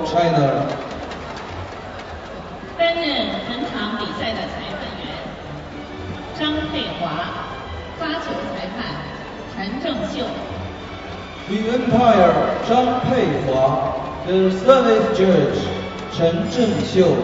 China. 担任本场比赛的裁判员张佩华，发球裁判陈正秀。The umpire 张佩华 The service judge 陈正秀。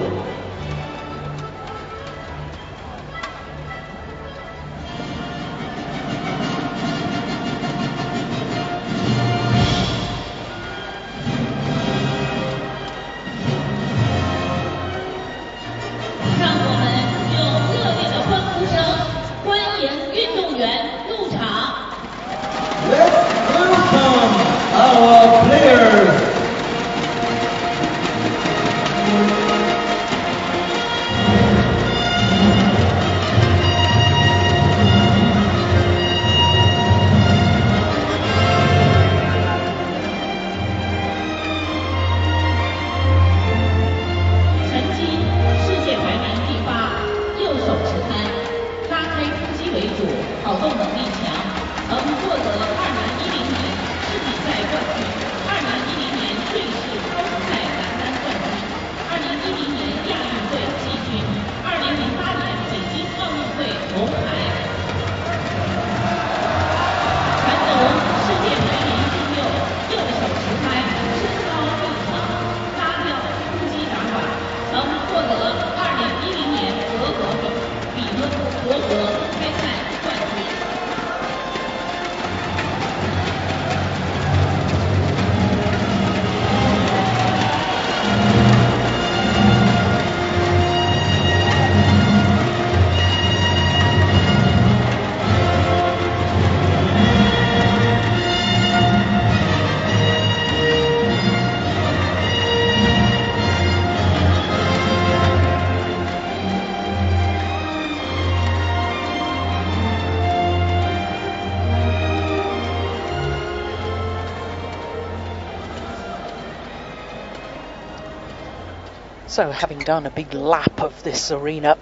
So, having done a big lap of this arena,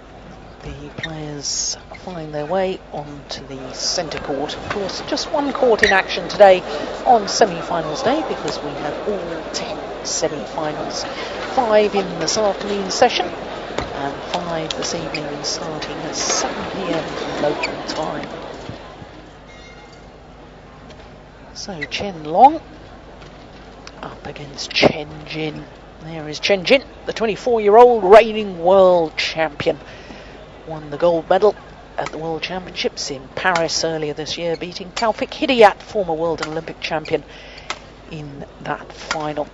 the players find their way onto the centre court. Of course, just one court in action today on semi-finals day because we have all 10 semi-finals. 5 in this afternoon session and 5 this evening, starting at 7 p.m. local time. So, Chen Long up against Chen Jin. There is Chen Jin, the 24-year-old reigning world champion. Won the gold medal at the World Championships in Paris earlier this year, beating Taufik Hidayat, former world and Olympic champion, in that final.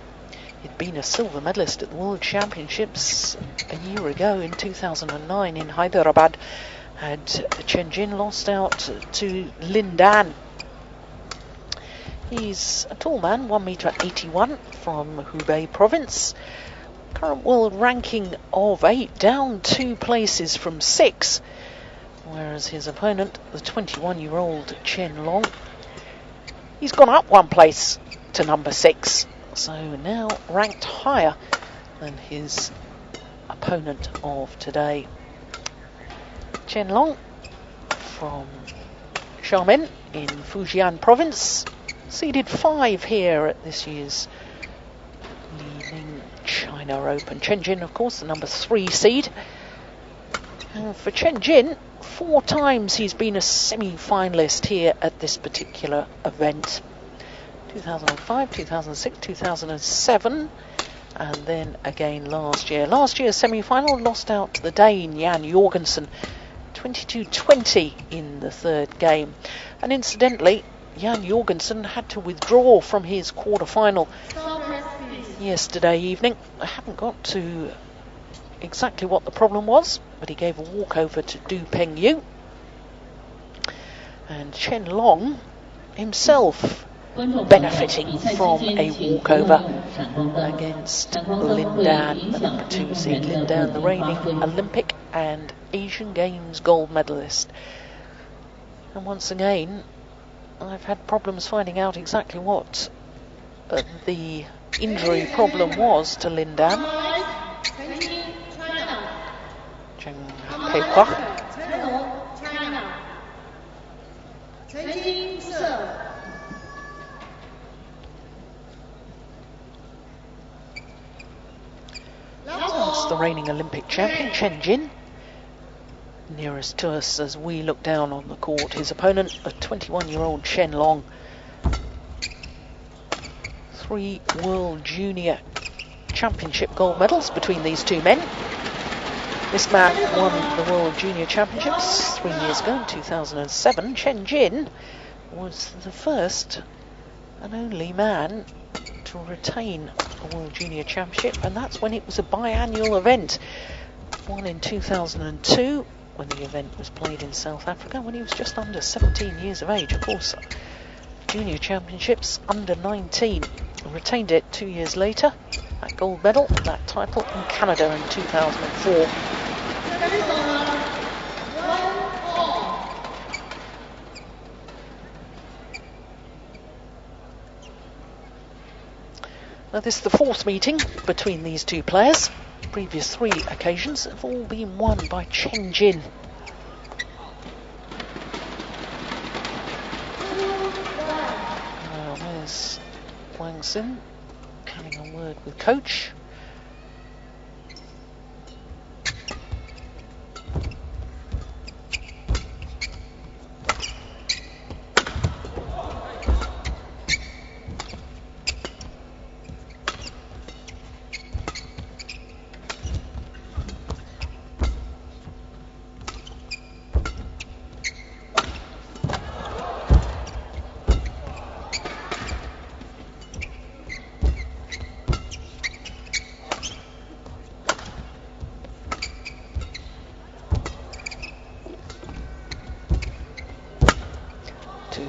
He'd been a silver medalist at the World Championships a year ago in 2009 in Hyderabad. Had Chen Jin lost out to Lin Dan. He's a tall man, 1 meter 81, from Hubei province. Current world ranking of 8, down 2 places from 6. Whereas his opponent, the 21-year-old Chen Long, he's gone up 1 place to number 6. So now ranked higher than his opponent of today. Chen Long from Xiamen in Fujian province. Seeded 5 here at this year's Leading China Open. Chen Jin, of course, the number 3 seed. And for Chen Jin, 4 times he's been a semi-finalist here at this particular event. 2005, 2006, 2007, and then again last year. Last year's semi-final lost out to the Dane Jan Jorgensen, 22-20 in the 3rd game. And incidentally, Jan Jorgensen had to withdraw from his quarter-final yesterday evening. I haven't got to exactly what the problem was, but he gave a walkover to Du Pengyu. And Chen Long himself benefiting from a walkover against Lin Dan, the number 2 seed. Lin Dan, the reigning Olympic and Asian Games gold medalist. And once again, I've had problems finding out exactly what the injury problem was to Lin Dan. Chen Pei-Hua. course, the reigning Olympic champion, Chen Jin. Nearest to us as we look down on the court, his opponent, a 21-year-old Chen Long. 3 World Junior Championship gold medals between these two men. This man won the World Junior Championships 3 years ago in 2007. Chen Jin was the first and only man to retain a World Junior Championship, and that's when it was a biannual event. One in 2002, when the event was played in South Africa, when he was just under 17 years of age. Of course, Junior Championships under 19. Retained it 2 years later, that gold medal, that title in Canada in 2004. Now this is the 4th meeting between these two players. Previous 3 occasions have all been won by Chen Jin. Now there's Wang Xin having a word with coach.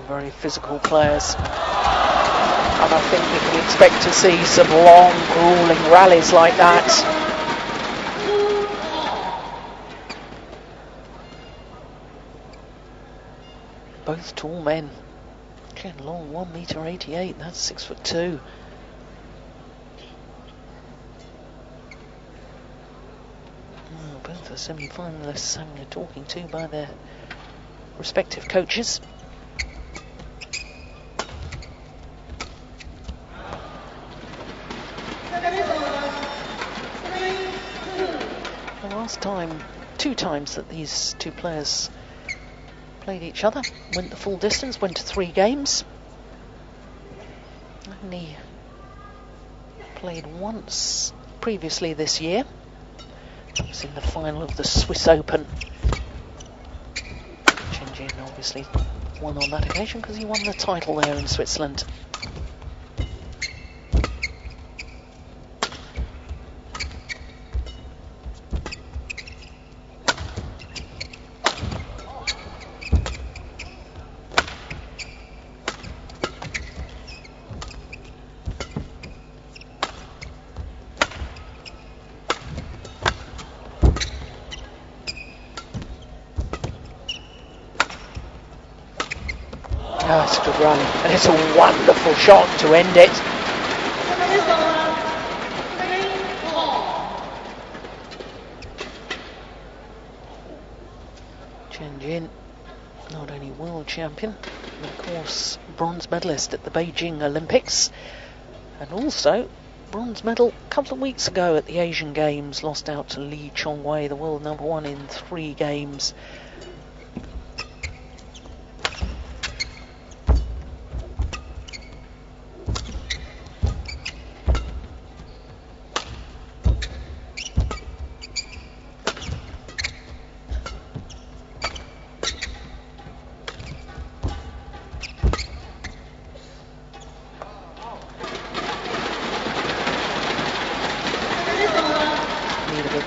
Very physical players, and I think we can expect to see some long, grueling rallies like that. Both tall men. Chen Long, 1m88, that's 6'2". Both the semi-finalists having a talking to by their respective coaches. Last time, 2 times that these two players played each other, went the full distance, went to 3 games. Only played once previously this year. It was in the final of the Swiss Open. Chen Jin obviously won on that occasion because he won the title there in Switzerland. Oh, it's a good run, and it's a wonderful shot to end it. Chen Jin, not only world champion, but of course bronze medalist at the Beijing Olympics, and also bronze medal a couple of weeks ago at the Asian Games, lost out to Lee Chongwei, the world #1 in 3 games.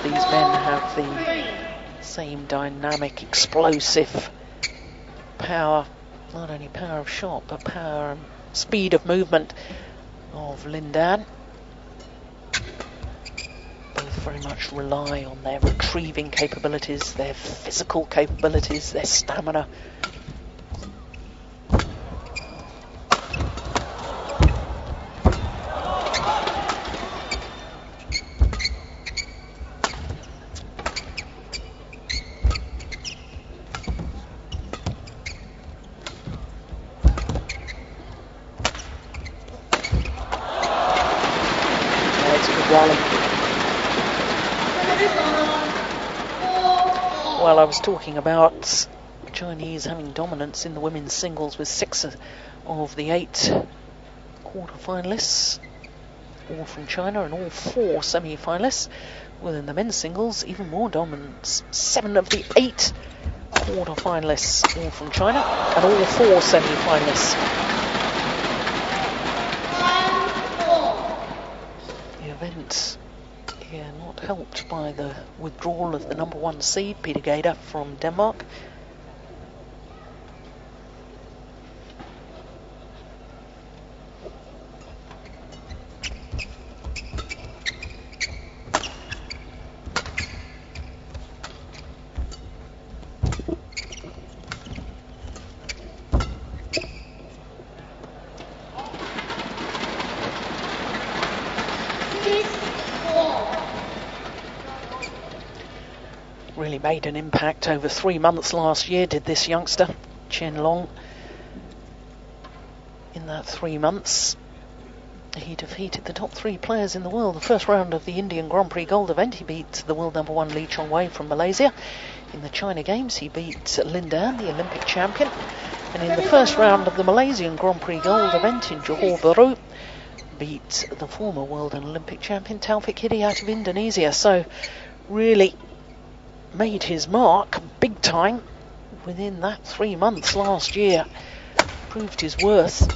These men have the same dynamic, explosive power, not only power of shot, but power and speed of movement of Lindan. Both very much rely on their retrieving capabilities, their physical capabilities, their stamina. Rally. Well, I was talking about Chinese having dominance in the women's singles with 6 of the 8 quarter-finalists, all from China, and all 4 semi-finalists. Within the men's singles, even more dominance. 7 of the 8 quarter-finalists, all from China, and all 4 semi-finalists. The event here not helped by the withdrawal of the number 1 seed, Peter Gader from Denmark. Really made an impact over 3 months last year, did this youngster, Chen Long. In that 3 months, he defeated the top 3 players in the world. The first round of the Indian Grand Prix Gold event, he beat the world number 1 Lee Chong-wei from Malaysia. In the China Games, he beat Lin Dan, the Olympic champion. And in the first round of the Malaysian Grand Prix Gold event in Johor Bahru, beat the former world and Olympic champion Taufik Hidi out of Indonesia. So really made his mark big time within that 3 months last year. Proved his worth.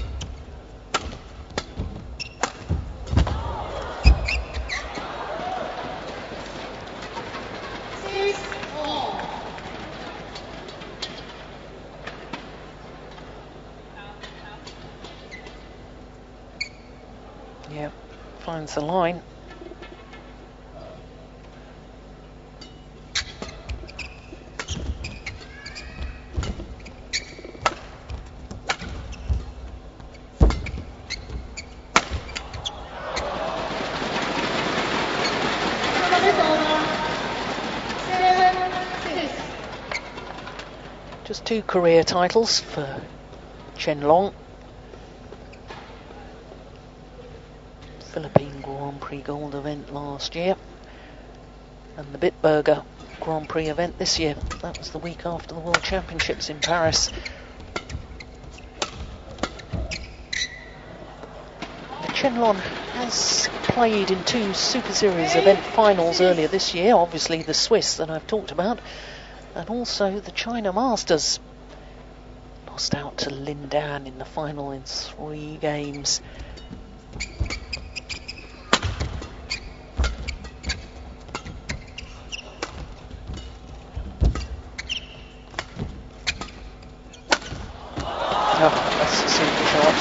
Yeah, finds the line. Just 2 career titles for Chen Long. Philippine Grand Prix Gold event last year, and the Bitburger Grand Prix event this year. That was the week after the World Championships in Paris. Chen Long has played in 2 Super Series event finals earlier this year, obviously the Swiss that I've talked about, and also the China Masters. Lost out to Lin Dan in the final in 3 games. Oh, that's a super shot.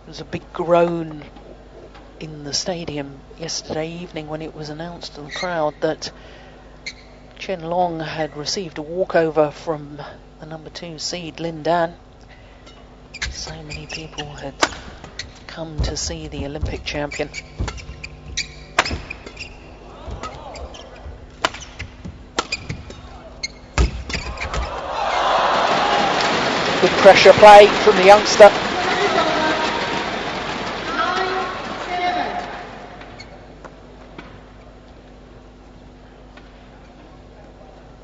There was a big groan in the stadium yesterday evening when it was announced to the crowd that Chen Long had received a walkover from the number 2 seed Lin Dan. So many people had come to see the Olympic champion. Good pressure play from the youngster.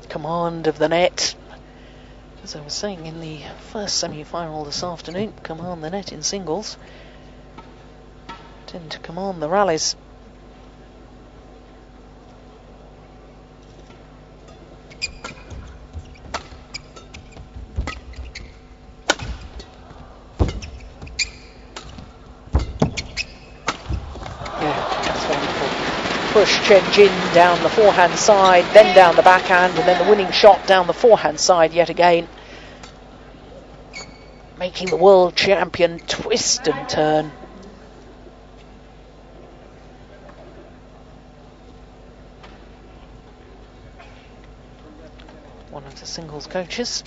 Command of the net. As I was saying in the first semi-final this afternoon, command the net in singles. Tend to command the rallies. Yeah, that's wonderful. Push Chen Jin down the forehand side, then down the backhand, and then the winning shot down the forehand side yet again. Making the world champion twist and turn. One of the singles coaches.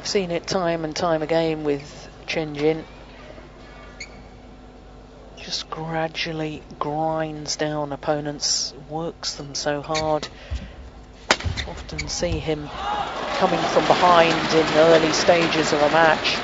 seen it time and time again with Chen Jin. Just gradually grinds down opponents, works them so hard. Often see him coming from behind in early stages of a match.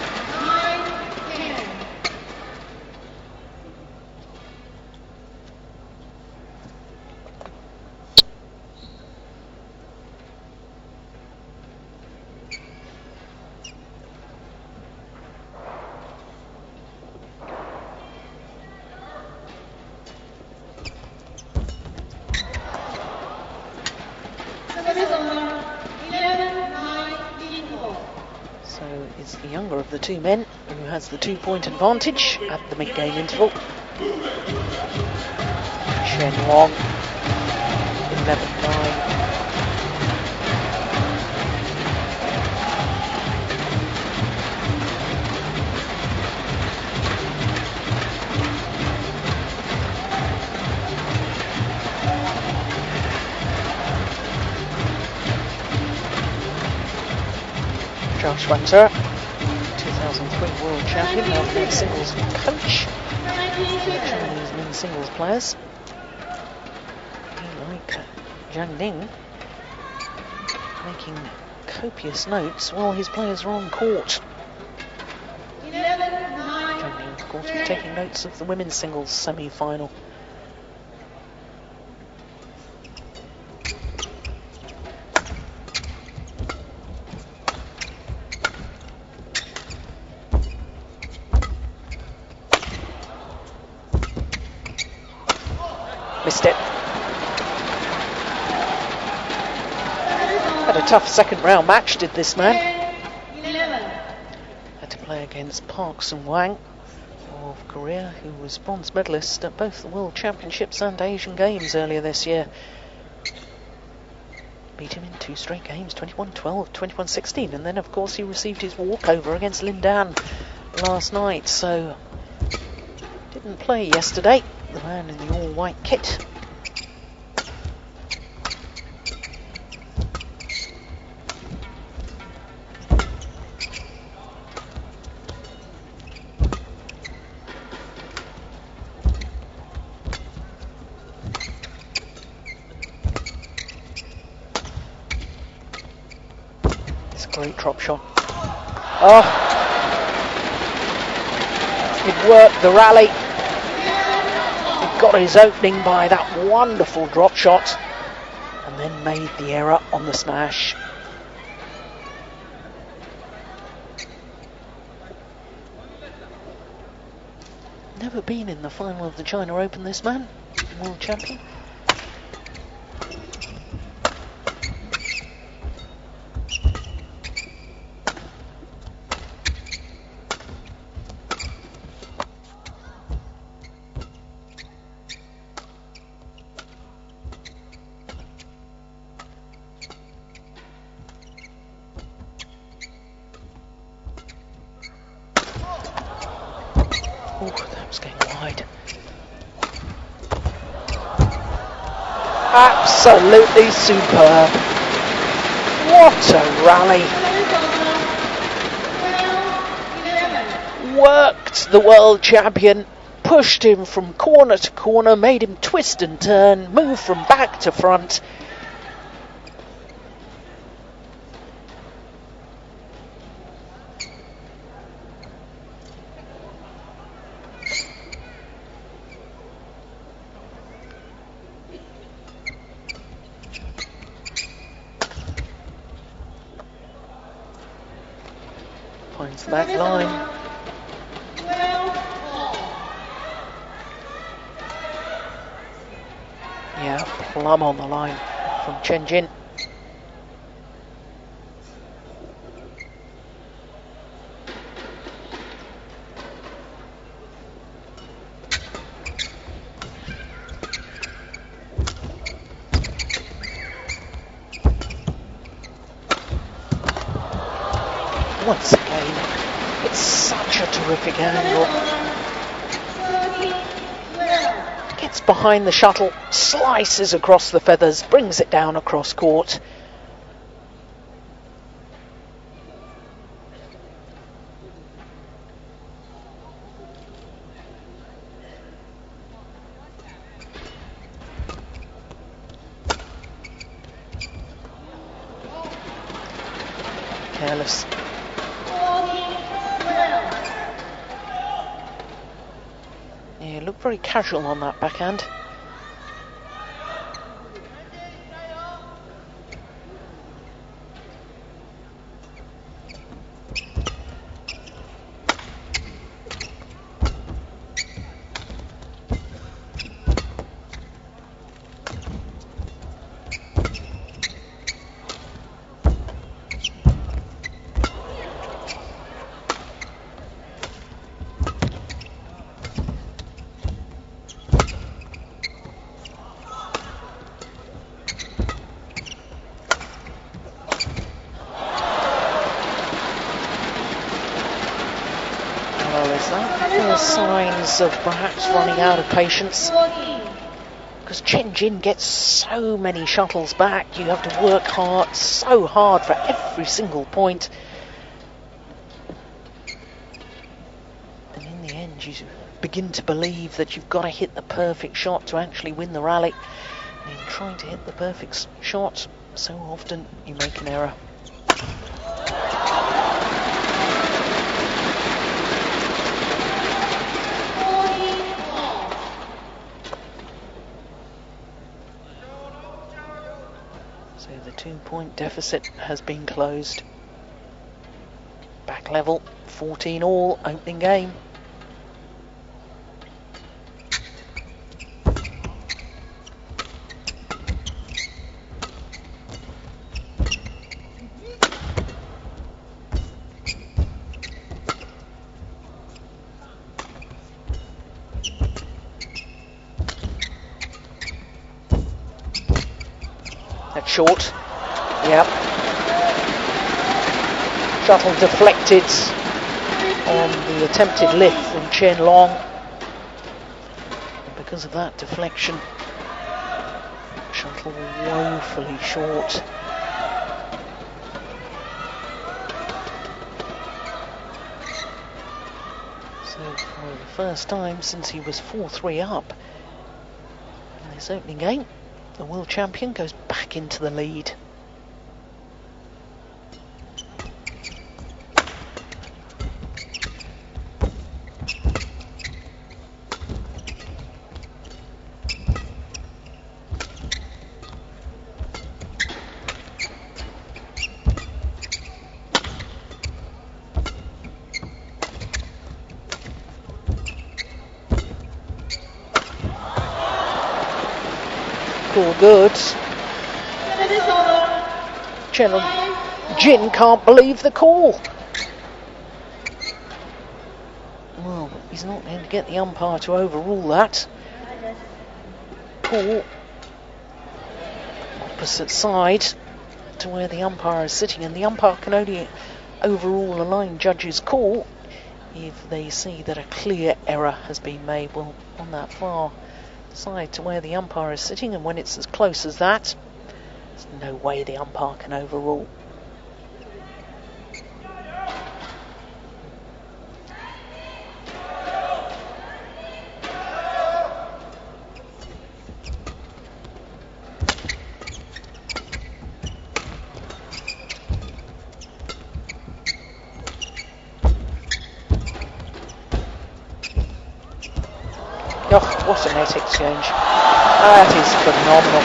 So it's the younger of the two men who has the 2-point advantage at the mid-game interval. Chen Long, 11-9. Josh Winter, 2003 world champion, now men's singles coach, Chinese men's singles players. Like Zhang Ning, making copious notes while his players are on court. Zhang Ning, of course, was taking notes of the women's singles semi-final. Missed it. Had a tough second round match, did this man. Had to play against Park Sun-wang of Korea, who was bronze medalist at both the World Championships and Asian Games earlier this year. Beat him in 2 straight games, 21-12, 21-16, and then of course he received his walkover against Lin Dan last night, so didn't play yesterday. The man in the all-white kit. It's a great drop shot. Oh! It worked the rally. Got his opening by that wonderful drop shot and then made the error on the smash. Never been in the final of the China Open, this man, world champion. Oh, that was getting wide. Absolutely superb. What a rally. Worked the world champion, pushed him from corner to corner, made him twist and turn, move from back to front. Finds the back line. Yeah, plumb on the line from Chen Jin. Once again, it's such a terrific angle. Gets behind the shuttle, slices across the feathers, brings it down across court. careless. Yeah, looked very casual on that backhand. Signs of perhaps running out of patience, because Chen Jin gets so many shuttles back. You have to work hard, so hard for every single point, and in the end you begin to believe that you've got to hit the perfect shot to actually win the rally, and in trying to hit the perfect shot so often you make an error. So the 2-point deficit has been closed. Back level, 14 all, opening game. That's short. Yep. Shuttle deflected on the attempted lift from Chen Long. And because of that deflection, shuttle woefully short. So for the first time since he was 4-3 up in this opening game, the world champion goes back into the lead. All good. Chen Jin can't believe the call. Well, he's not going to get the umpire to overrule that. Call opposite side to where the umpire is sitting, and the umpire can only overrule a line judge's call if they see that a clear error has been made. Well, on that far side to where the umpire is sitting, and when it's as close as that, there's no way the umpire can overrule. Oh, what a net exchange. That is phenomenal.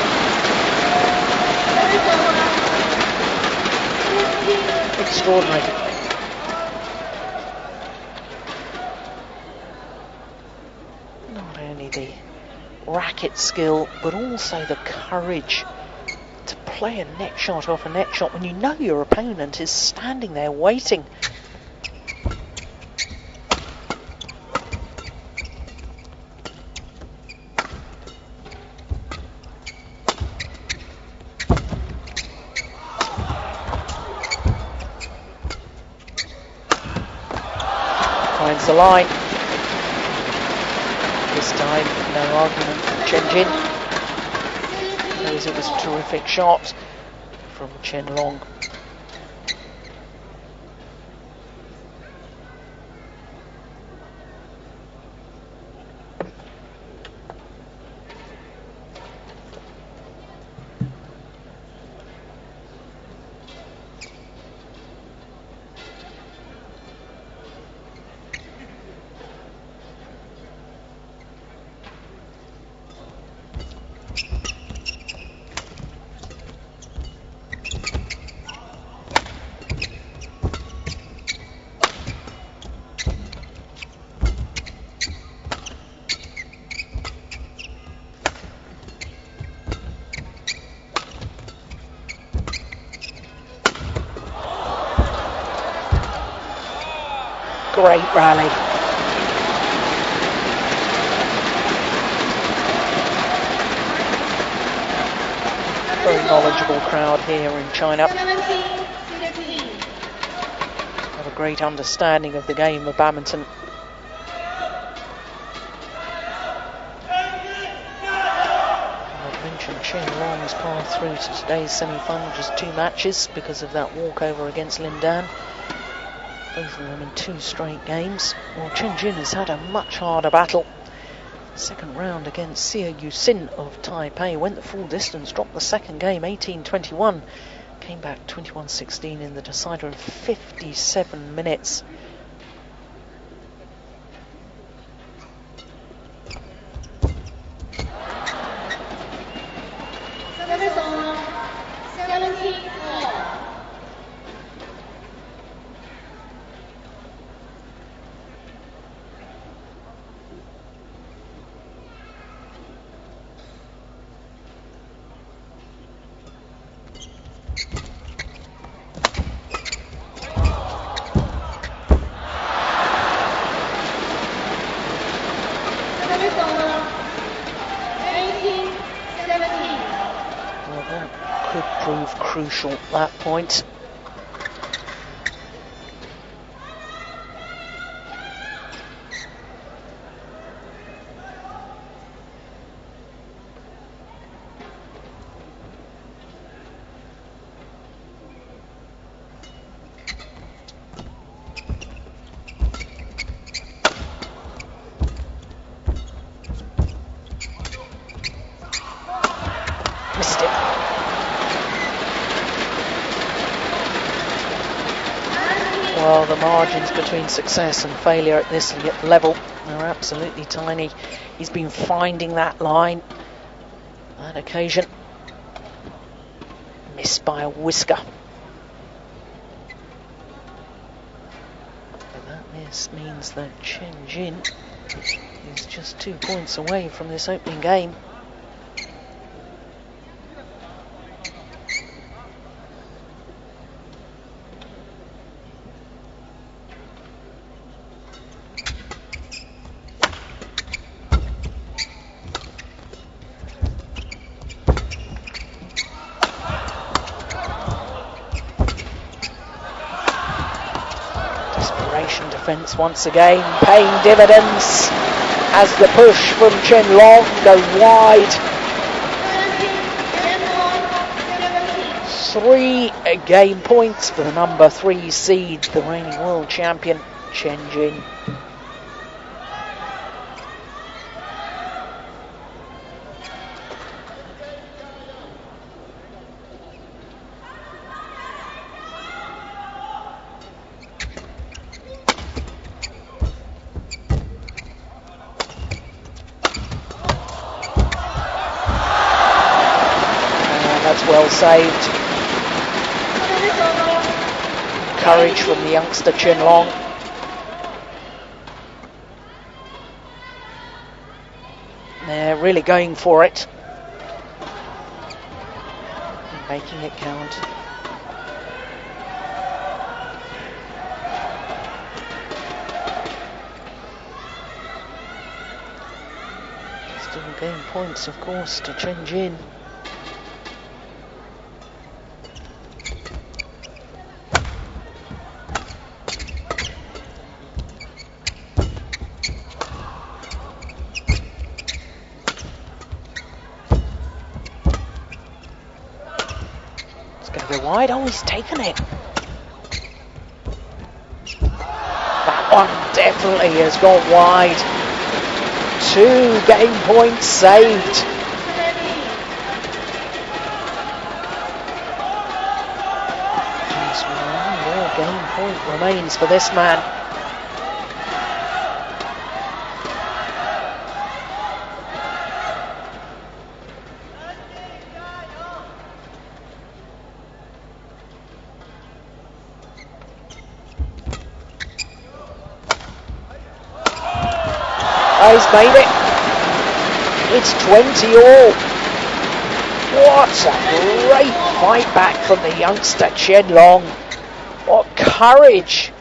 Extraordinary. Not only the racket skill, but also the courage to play a net shot off a net shot when you know your opponent is standing there waiting. Finds the line. This time, no argument from Chen Jin. Knows it was a terrific shot from Chen Long. Great rally. Very knowledgeable crowd here in China. Have a great understanding of the game of badminton. I've mentioned Chen Long's path through to today's semi-final, just 2 matches because of that walkover against Lin Dan. Both of them in 2 straight games. Well, Chen Jin has had a much harder battle. Second round against Xie Yuxin of Taipei, went the full distance, dropped the second game 18-21, came back 21-16 in the decider in 57 minutes. Crucial at that point. Missed it. Well, the margins between success and failure at this level are absolutely tiny. He's been finding that line on occasion. Missed by a whisker. But that miss means that Chen Jin is just 2 points away from this opening game. Defence once again paying dividends as the push from Chen Long goes wide. 3 game points for the number 3 seed, the reigning world champion Chen Jin. Well saved. Courage from the youngster Chen Long. They're really going for it. Making it count. Still game points, of course, to Chen Jin. Wide, oh, he's taken it. That one definitely has gone wide. 2 game points saved. Just 1 more game point remains for this man. He's made it. It's 20 all. What a great fight back from the youngster Chen Long. What courage.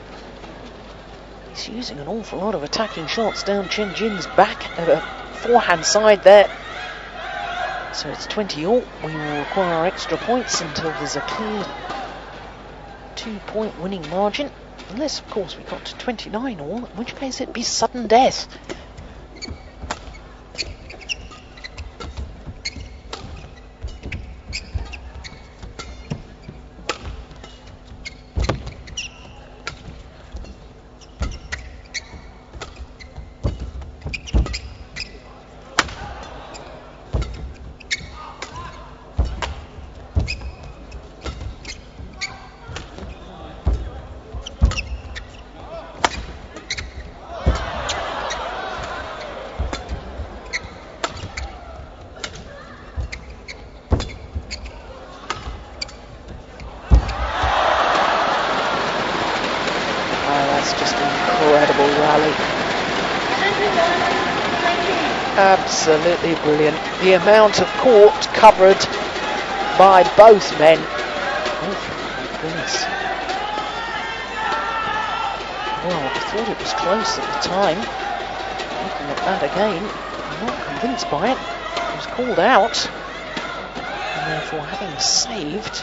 He He's using an awful lot of attacking shots down Chen Jin's back, forehand side there. So it's 20-all. We will require extra points until there's a clear 2-point winning margin. Unless, of course, we got to 29-all, in which case it'd be sudden death. Absolutely brilliant. The amount of court covered by both men. Oh, my goodness. Well, I thought it was close at the time. Looking at that again, I'm not convinced by it. It was called out. And therefore, having saved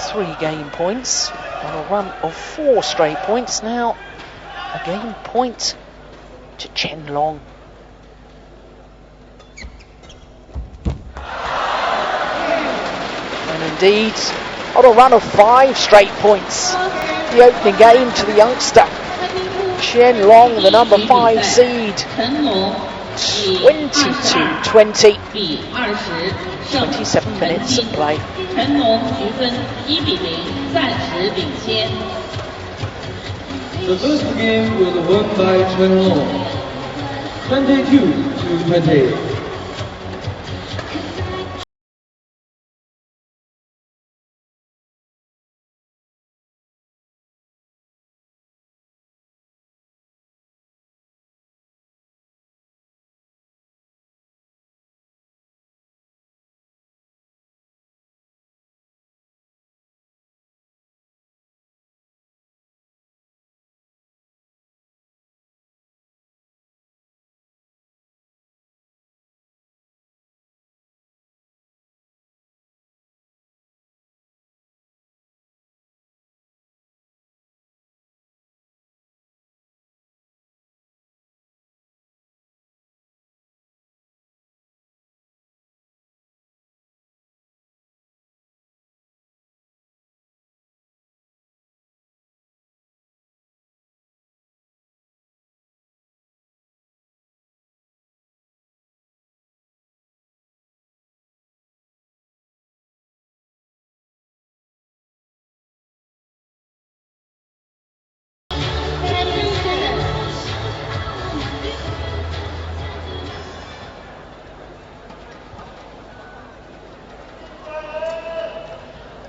3 game points on a run of 4 straight points, now a game point to Chen Long. Indeed, on a run of 5 straight points. The opening game to the youngster Chen Long, the number 5 seed. 22-20. 27 minutes of play. The first game was won by Chen Long, 22-20.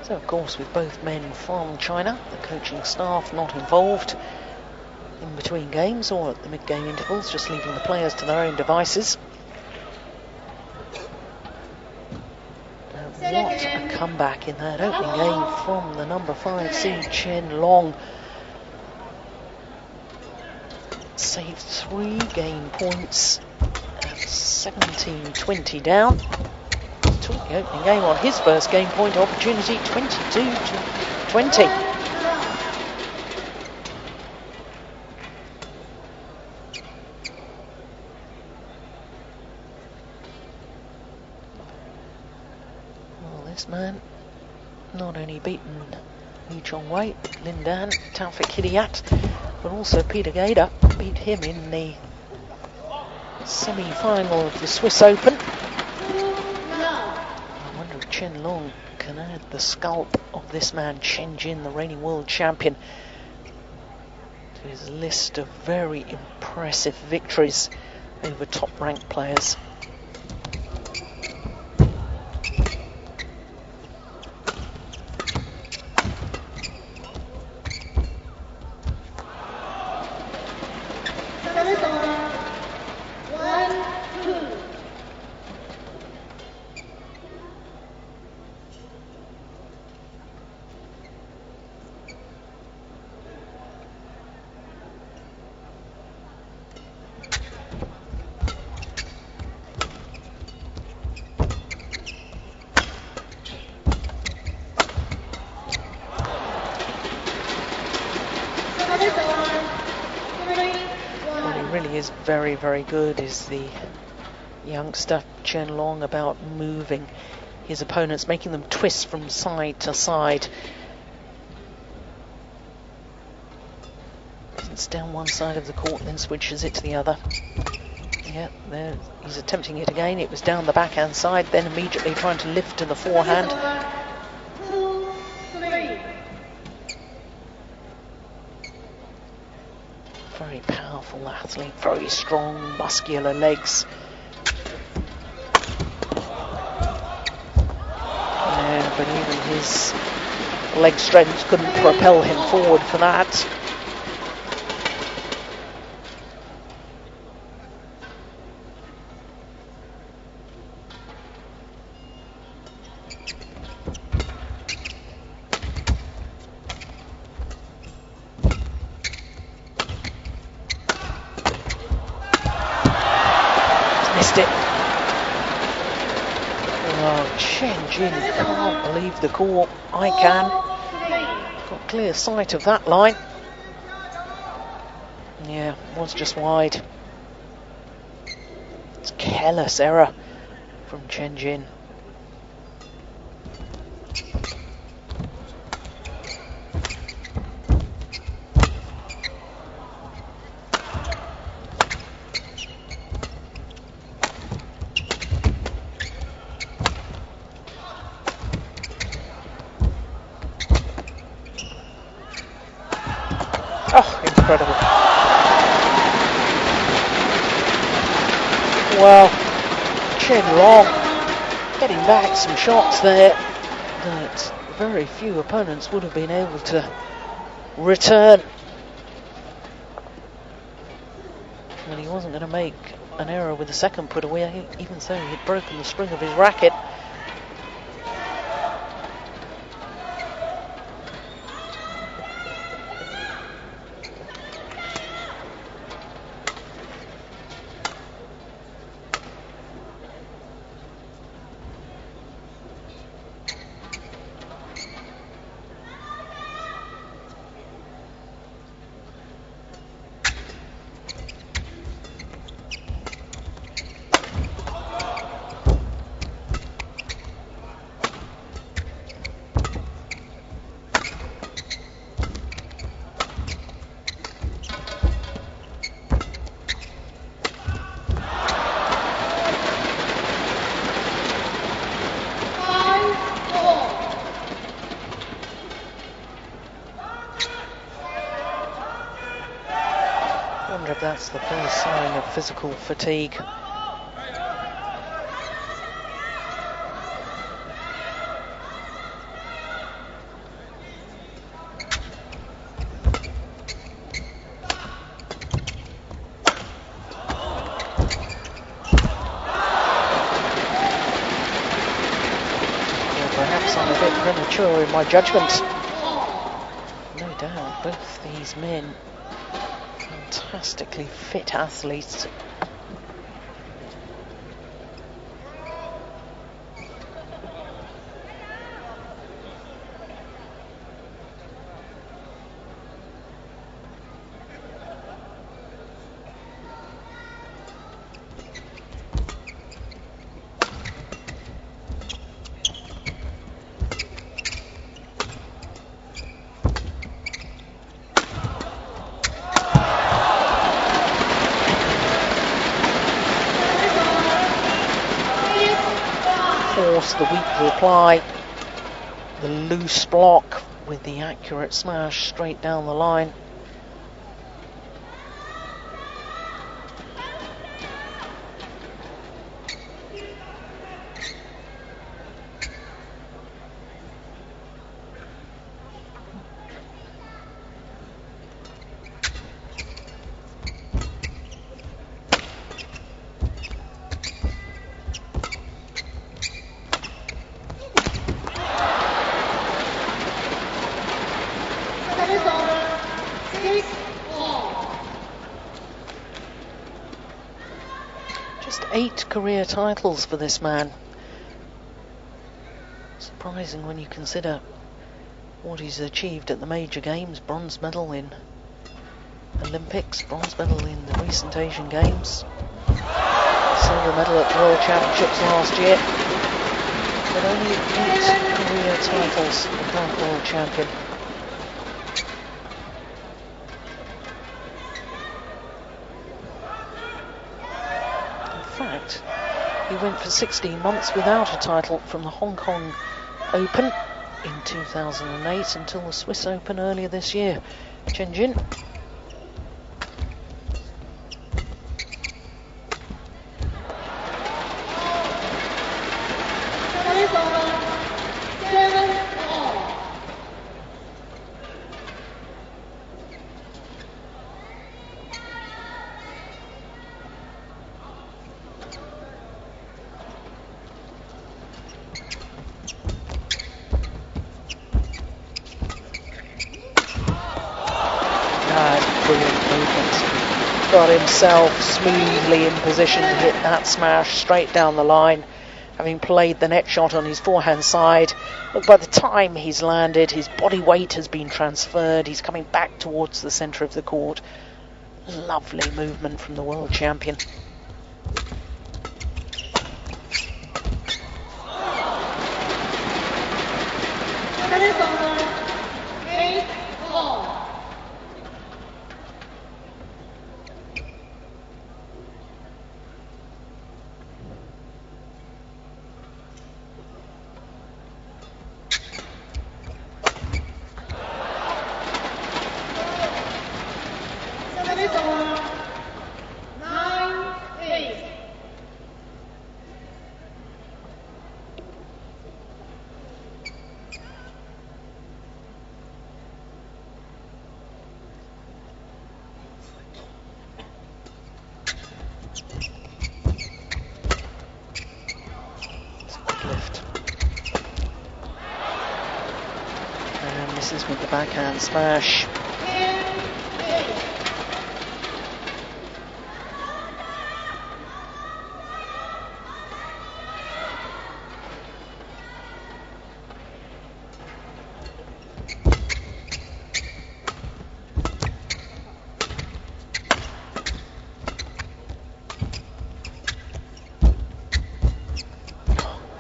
So, of course, with both men from China, the coaching staff not involved in between games or at the mid-game intervals, just leaving the players to their own devices. And what a comeback in that opening game from the number 5 seed Chen Long. Saved 3 game points at 17-20 down. Took the opening game on his first game point opportunity, 22-20. Well, this man not only beaten Lee Chong-wei, Lin Dan, Taufik Hidayat, but also Peter Gader beat him in the semi-final of the Swiss Open. Chen Long can add the scalp of this man Chen Jin, the reigning world champion, to his list of very impressive victories over top-ranked players. very, very good is the youngster Chen Long about moving his opponents, making them twist from side to side. It's down one side of the court, then switches it to the other. Yeah, there he's attempting it again. It was down the backhand side, then immediately trying to lift to the forehand. 2-3. Very powerful athlete, very strong, muscular legs. Yeah, but even his leg strength couldn't propel him forward for that. Missed it. Oh, Chen Jin can't believe the call. I can. Got clear sight of that line. Yeah, was just wide. It's a careless error from Chen Jin. Oh, incredible. Well, Chen Long getting back some shots there that very few opponents would have been able to return. And he wasn't going to make an error with the second put away, even though he'd broken the string of his racket. I wonder if that's the first sign of physical fatigue. Well, perhaps I'm a bit premature in my judgment. No doubt, both these men fantastically fit athletes. Force the weak reply, the loose block with the accurate smash straight down the line. Just 8 career titles for this man. Surprising when you consider what he's achieved at the major games. Bronze medal in Olympics, bronze medal in the recent Asian Games, silver medal at the World Championships last year, but only 8 career titles, the current world champion. In fact, he went for 16 months without a title, from the Hong Kong Open in 2008 until the Swiss Open earlier this year. Chen Jin. Brilliant movement. Got himself smoothly in position to hit that smash straight down the line, having played the net shot on his forehand side. Look, by the time he's landed, his body weight has been transferred. He's coming back towards the centre of the court. Lovely movement from the world champion. And misses with the backhand smash.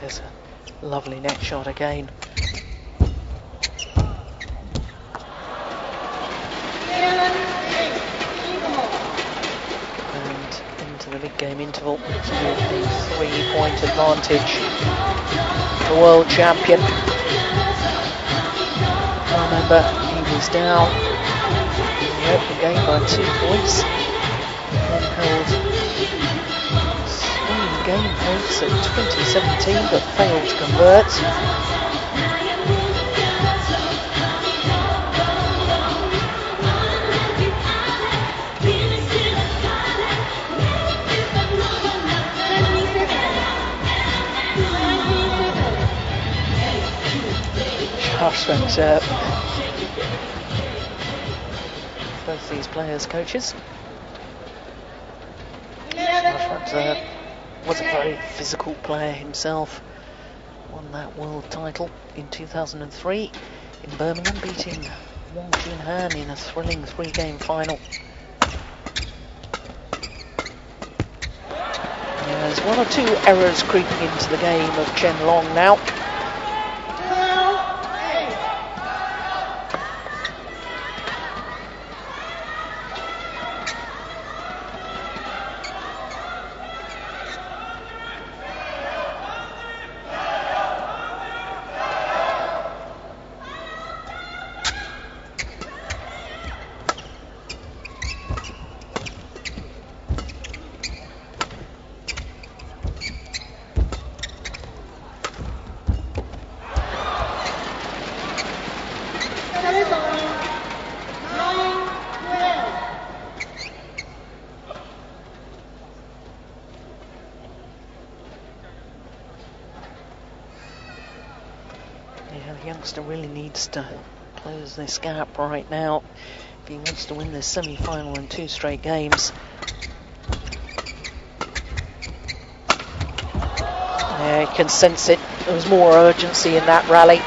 There's a lovely net shot again. And into the mid-game interval with the 3-point advantage. The world champion. Remember, he was down in the opening game by 2 points. Then held swinging game points at 2017, but failed to convert. Spent both these players' coaches. Marshall was a very physical player himself. Won that world title in 2003 in Birmingham, beating Wang Junhan in a thrilling 3-game final. There's 1 or 2 errors creeping into the game of Chen Long now. Yeah, the youngster really needs to close this gap right now if he wants to win this semi-final in 2 straight games. Yeah, you can sense it. There was more urgency in that rally.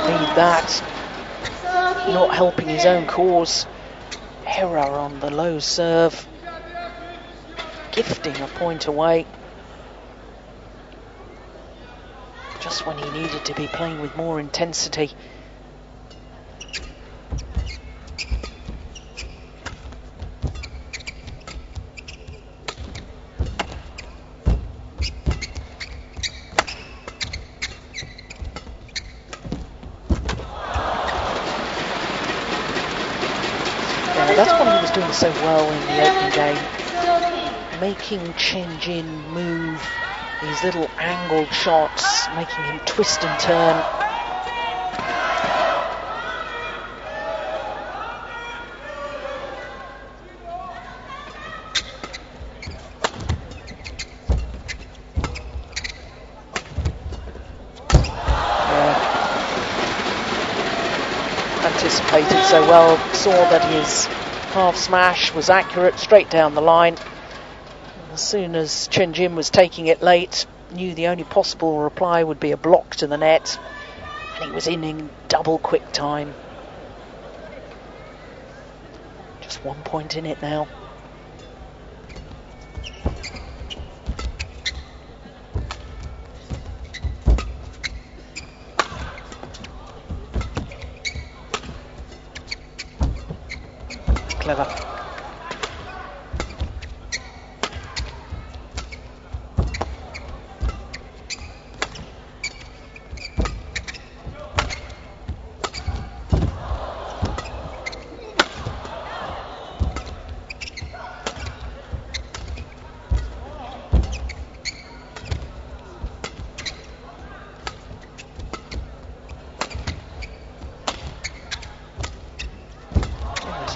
need that. Not helping his own cause. Error on the low serve. Gifting a point away. Just when he needed to be playing with more intensity. That's what he was doing so well in the opening game. Making Chen Jin move, these little angled shots, making him twist and turn. Anticipated so well, saw that his half smash was accurate, straight down the line. As soon as Chen Jin was taking it late, knew the only possible reply would be a block to the net, and he was in double quick time. Just 1 point in it now. Clever.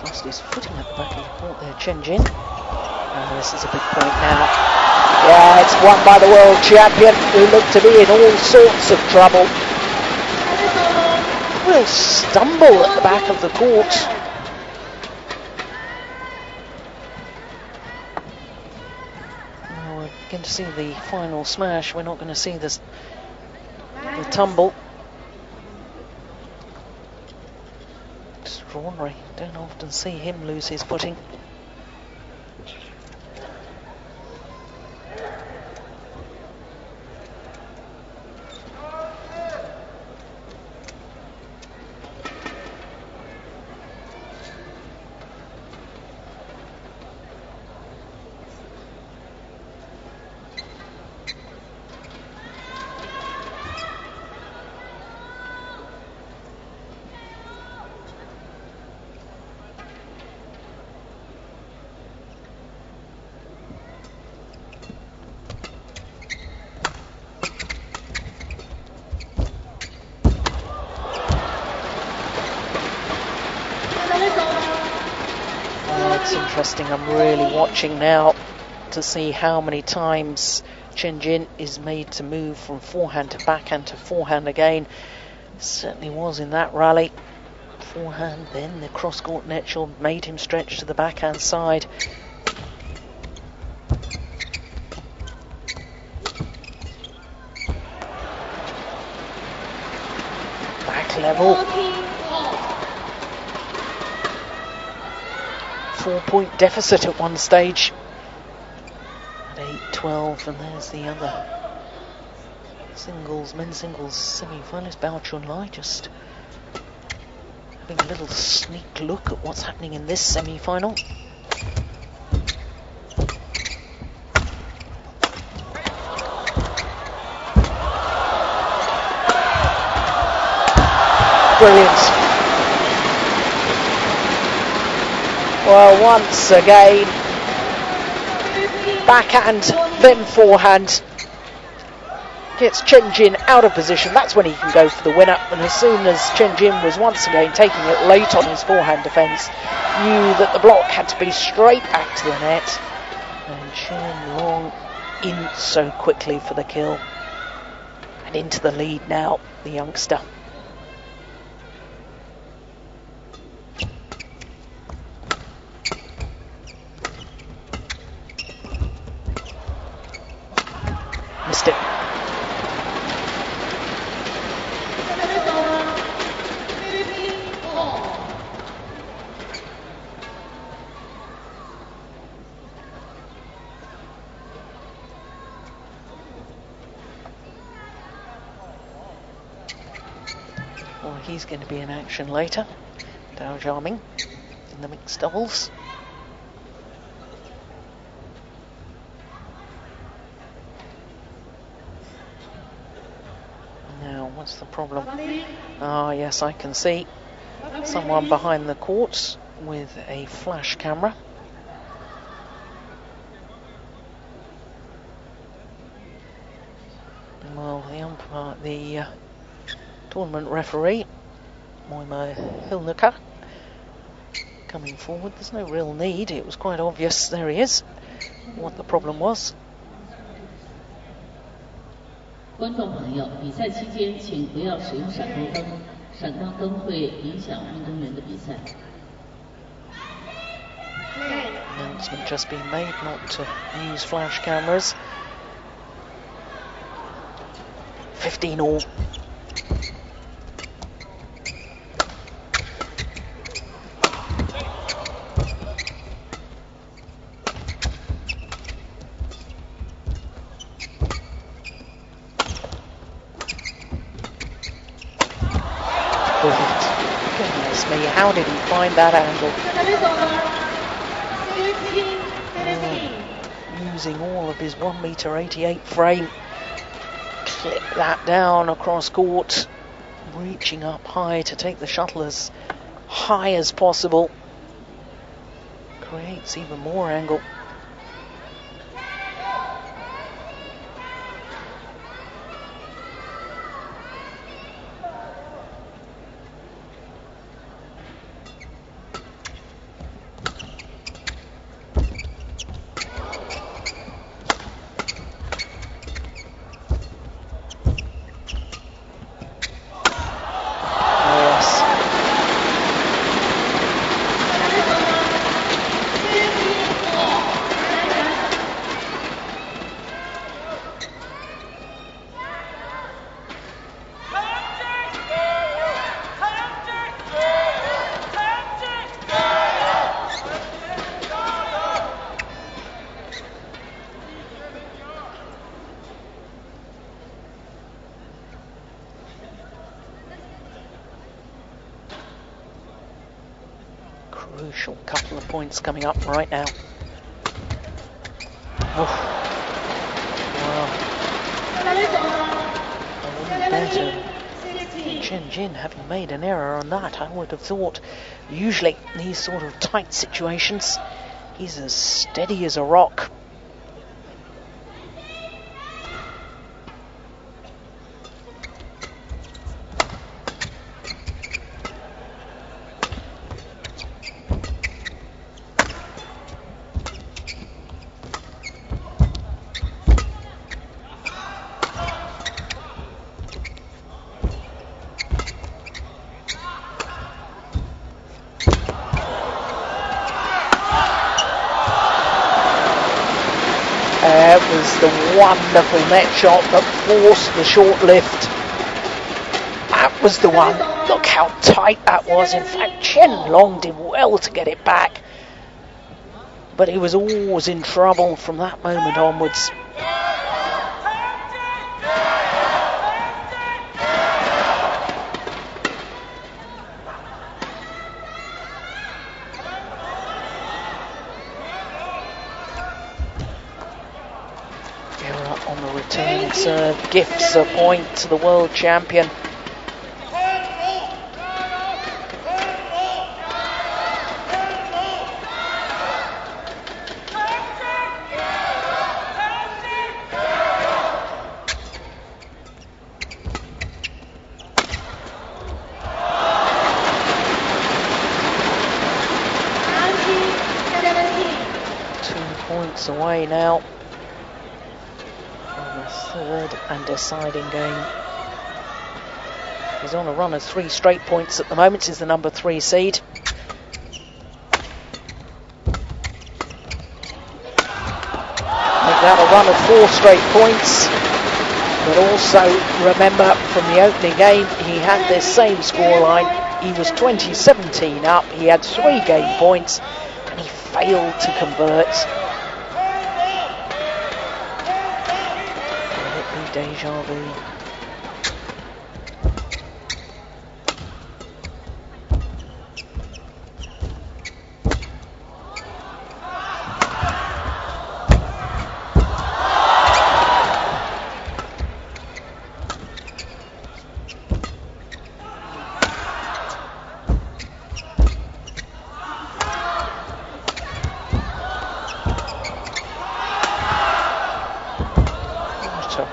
Lost his footing at the back of the court there, Chen Jin. This is a big point now. Yeah, it's won by the world champion, who looked to be in all sorts of trouble. Real stumble at the back of the court. Now we're going to see the final smash. We're not going to see the tumble. Extraordinary. Don't often see him lose his footing. It's interesting, I'm really watching now to see how many times Chen Jin is made to move from forehand to backhand to forehand again. Certainly was in that rally. Forehand, then the cross-court net shot made him stretch to the backhand side. Back level. 4-point deficit at one stage. At 8-12, and there's the other singles, men's singles semi-finalist Bao Chunlai, just having a little sneak look at what's happening in this semi-final. Brilliant. Well, once again, backhand, then forehand. Gets Chen Jin out of position. That's when he can go for the winner. And as soon as Chen Jin was once again taking it late on his forehand defence, knew that the block had to be straight back to the net. And Chen Long in so quickly for the kill. And into the lead now, the youngster. Missed it. Well, he's going to be in action later. Dao Jiaming in the mixed doubles. Now, what's the problem? Ah, yes, I can see someone behind the courts with a flash camera. Well, the umpire, the tournament referee, Moima Hilnecker, coming forward. There's no real need. It was quite obvious, there he is, what the problem was. 观众朋友，比赛期间请不要使用闪光灯，闪光灯会影响运动员的比赛。 Announcement just being made not to use flash cameras. 15 all. Goodness me, how did he find that angle? Using all of his 1m88 frame, clip that down across court, reaching up high to take the shuttle as high as possible. Creates even more angle. Crucial couple of points coming up right now. Oh. Wow. Chen Jin having made an error on that. I would have thought usually in these sort of tight situations he's as steady as a rock. It was the wonderful net shot that forced the short lift. That was the one. Look how tight that was. In fact, Chen Long did well to get it back. But he was always in trouble from that moment onwards. On the return serve, gifts a point to the world champion. Points away now. Third and deciding game. He's on a run of 3 straight points at the moment. He's the number 3 seed. Make that a run of 4 straight points. But also remember from the opening game he had this same scoreline. He was 20-17 up. He had 3 game points and he failed to convert. Deja vu.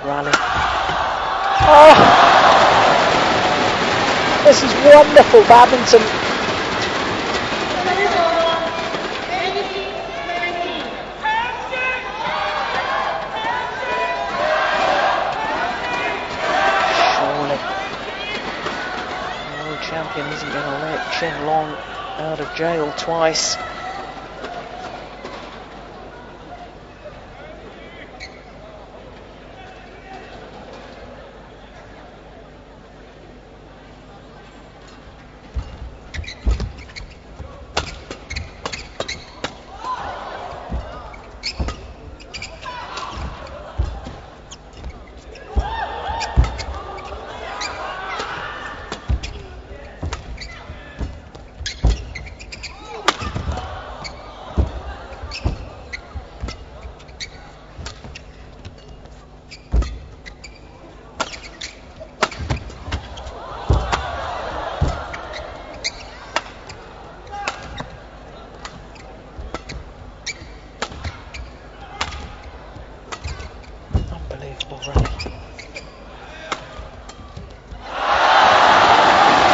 rally. Oh, this is wonderful badminton. Surely, the world champion isn't going to let Chen Long out of jail twice.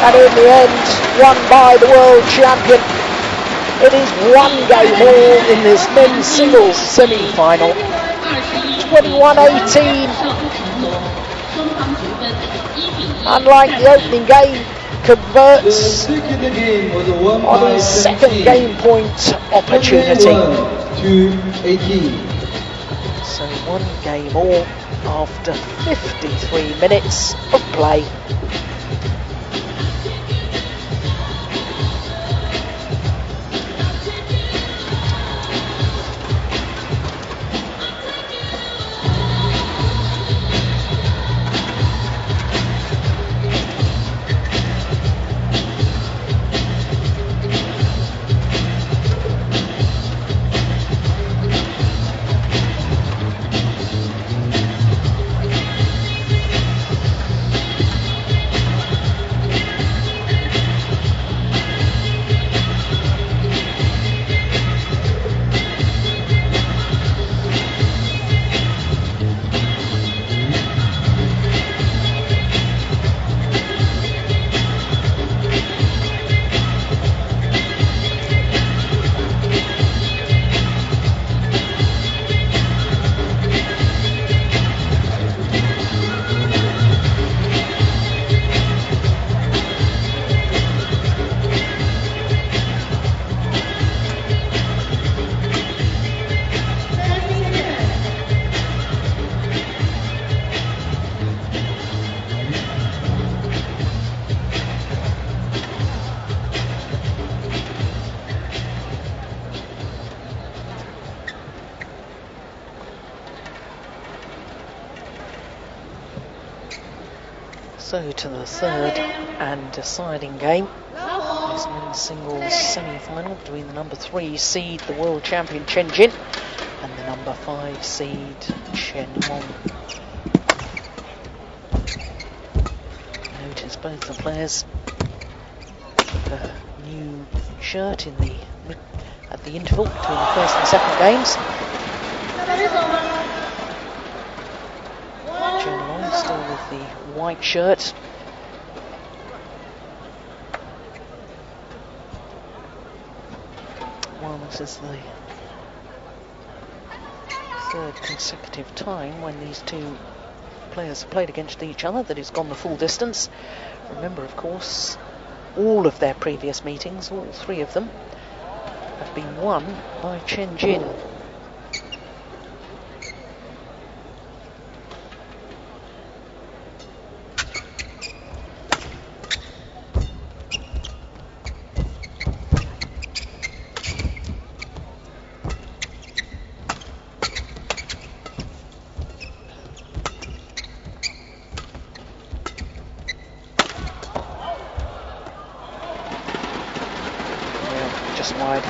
And in the end, won by the world champion. It is 1 game all in this men's singles semi-final. 21-18. Unlike the opening game, converts on his second game point opportunity. So 1 game all after 53 minutes of play. So to the third and deciding game, this men's singles semi-final between the number 3 seed, the world champion Chen Jin, and the number 5 seed Chen Long. Notice both the players with a new shirt at the interval between the first and second games. Chen Long still with the white shirt. Well, this is the third consecutive time when these two players have played against each other that he's gone the full distance. Remember, of course, all of their previous meetings, all 3 of them, have been won by Chen Jin. Just wide.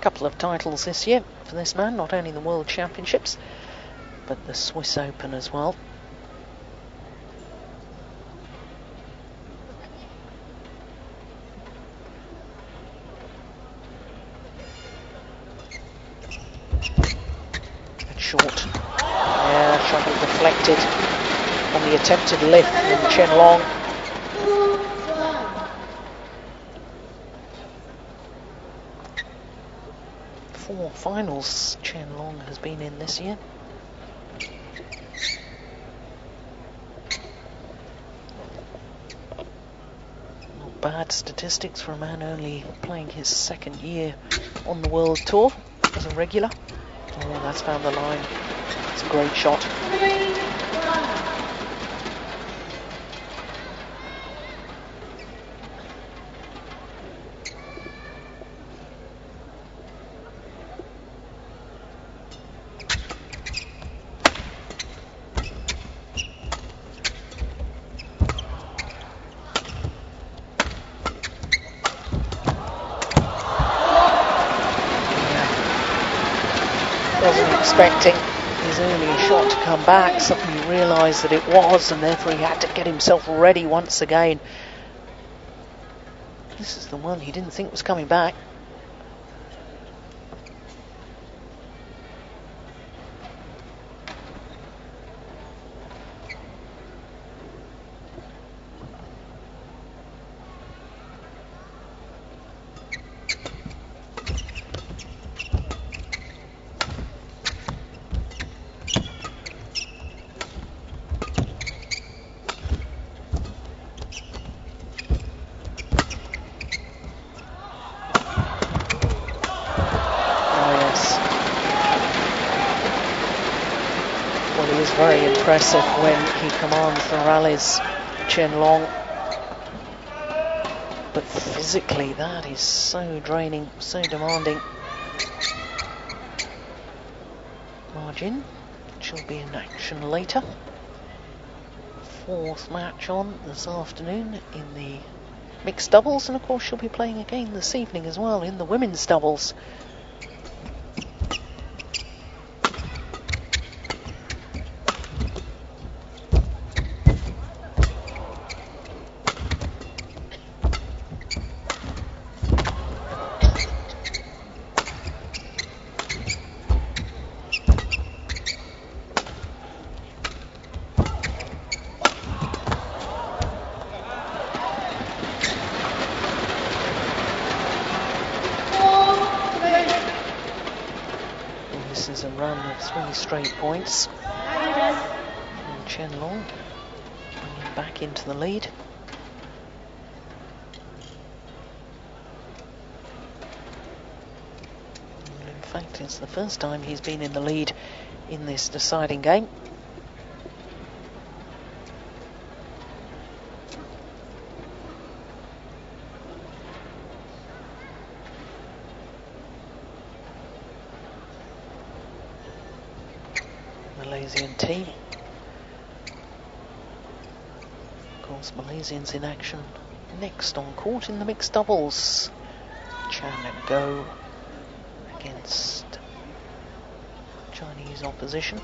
Couple of titles this year for this man, not only the World Championships, but the Swiss Open as well. short. Yeah, shuttle deflected on the attempted lift from Chen Long. 4 finals Chen Long has been in this year. Not bad statistics for a man only playing his 2nd year on the World Tour as a regular. Oh, that's found the line. It's a great shot. Wasn't expecting his earlier shot to come back, suddenly realised that it was, and therefore he had to get himself ready once again. This is the one he didn't think was coming back. Very impressive when he commands the rallies, Chen Long. But physically, that is so draining, so demanding. Ma Jin, she'll be in action later. 4th match on this afternoon in the mixed doubles, and of course she'll be playing again this evening as well in the women's doubles. This is a run of 3 straight points. And Chen Long bringing back into the lead. And in fact, it's the first time he's been in the lead in this deciding game. Malaysian team. Of course, Malaysians in action next on court in the mixed doubles. Chan and Go against Chinese opposition.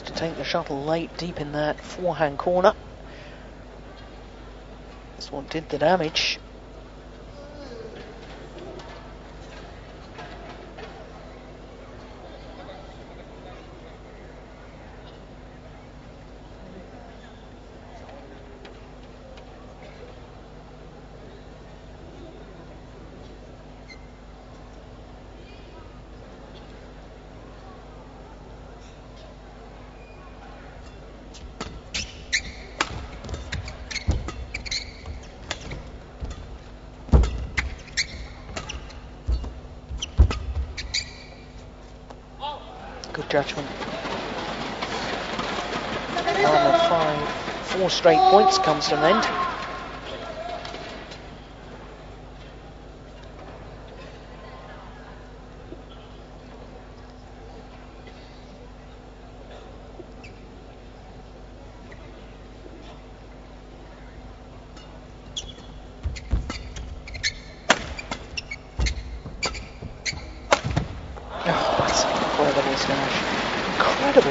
To take the shuttle late, deep in that forehand corner. That's what did the damage. Good judgment. Run of 4 straight points comes to an end.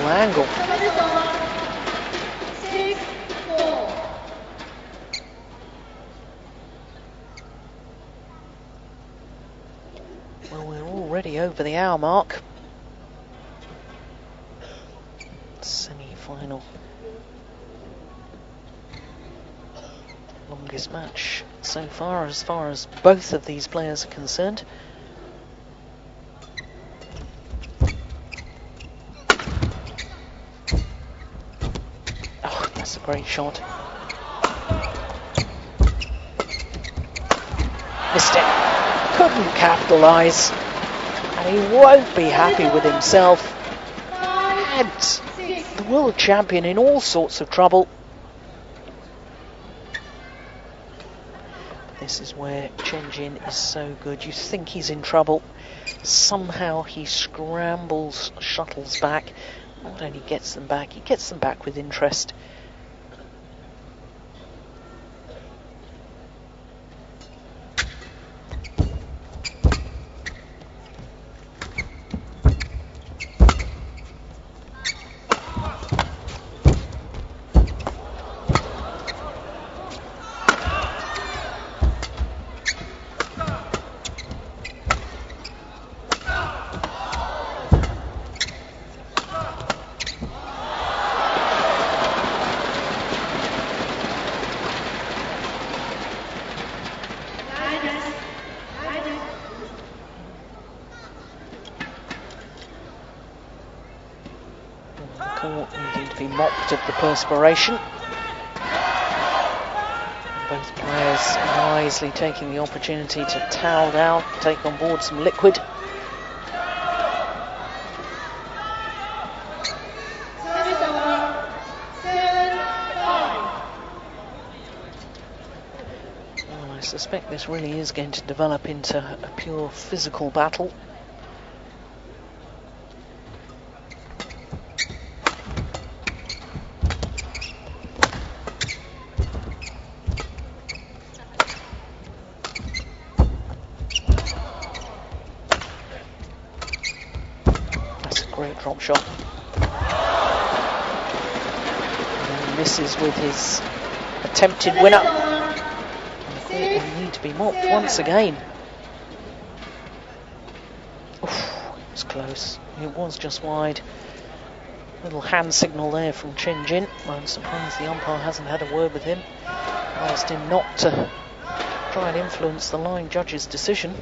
angle. Well, we're already over the hour mark. Semi-final. Longest match so far as both of these players are concerned. Oh, that's a great shot. Missed it. Couldn't capitalise. And he won't be happy with himself. Had the world champion in all sorts of trouble. This is where Chen Jin is so good. You think he's in trouble. Somehow he scrambles, shuttles back. Not only gets them back, he gets them back with interest. Needing to be mopped of the perspiration. Both players wisely taking the opportunity to towel down, take on board some liquid. Well, I suspect this really is going to develop into a pure physical battle. Great drop shot. And misses with his attempted winner. And the court will need to be mopped once again. Oof, it was close. It was just wide. Little hand signal there from Chen Jin. I'm surprised the umpire hasn't had a word with him. Asked him not to try and influence the line judge's decision.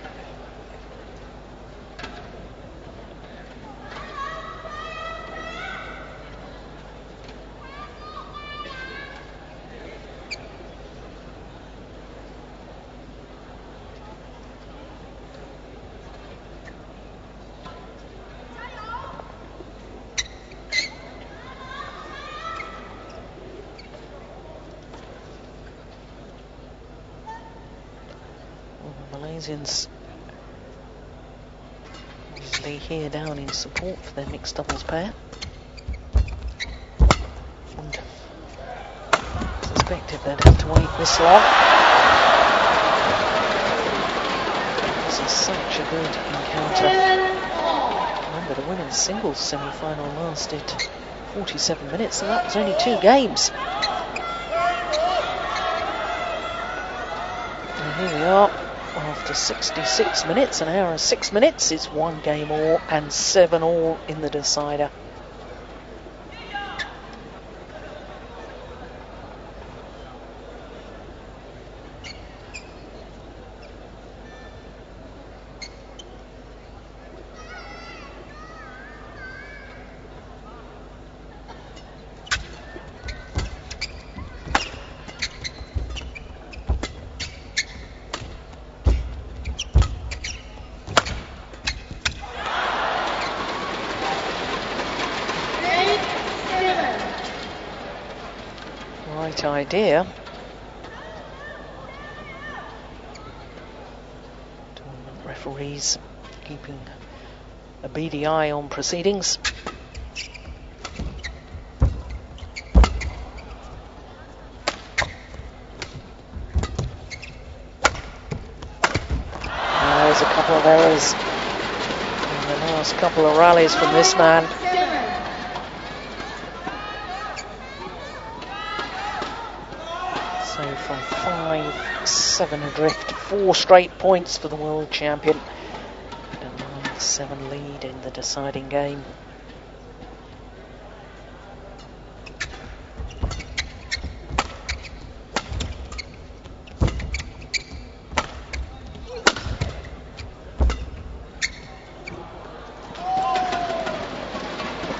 Malaysians usually here down in support for their mixed doubles pair. And suspect if they'd have to wait this long. This is such a good encounter. Remember, the women's singles semi-final lasted 47 minutes and that was only 2 games. And here we are. After 66 minutes, an hour and 6 minutes, it's 1 game all and 7 all in the decider. Right idea. Tournament referees keeping a beady eye on proceedings. There's a couple of errors in the last couple of rallies from this man. So from 5-7 adrift, 4 straight points for the world champion. And a 9-7 lead in the deciding game.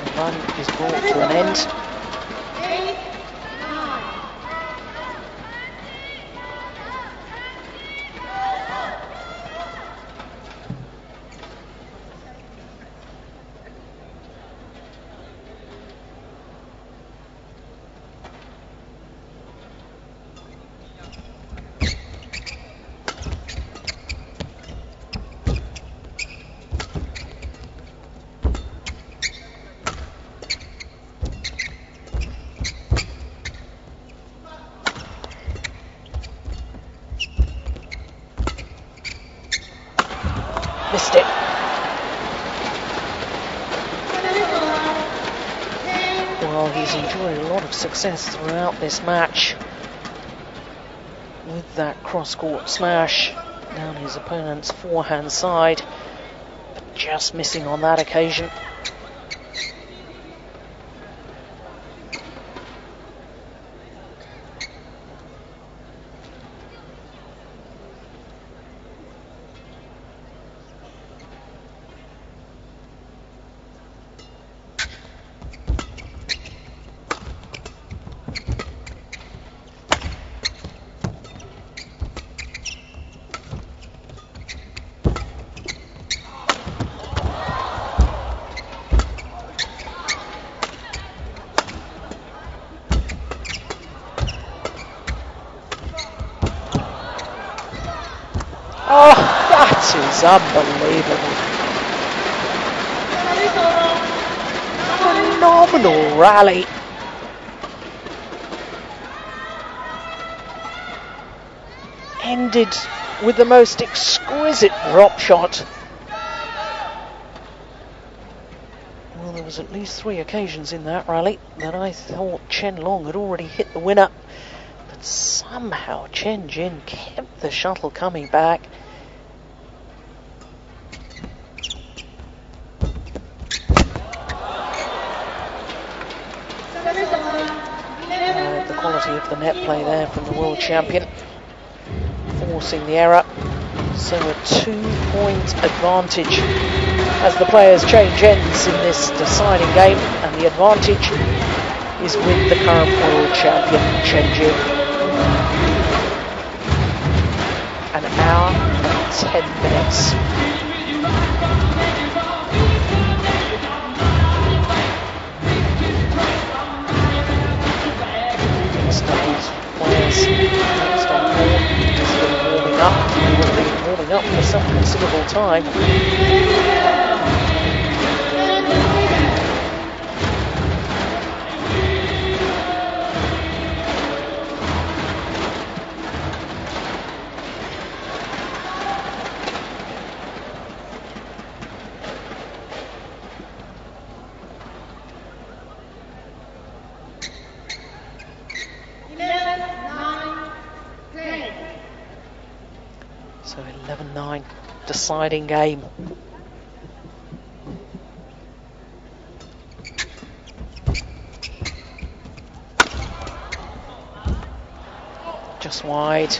The run is brought to an end. Missed it. Well, he's enjoyed a lot of success throughout this match with that cross-court smash down his opponent's forehand side, but just missing on that occasion. Oh, that is unbelievable. Phenomenal rally. Ended with the most exquisite drop shot. Well, there was at least 3 occasions in that rally that I thought Chen Long had already hit the winner. But somehow Chen Jin kept the shuttle coming back. The quality of the net play there from the world champion, forcing the error. So a 2-point advantage as the players change ends in this deciding game, and the advantage is with the current world champion, Chen Jin. An hour and 10 minutes. Next on board, just warming up. He will be warming up for some considerable time. 11-9, deciding game. Just wide.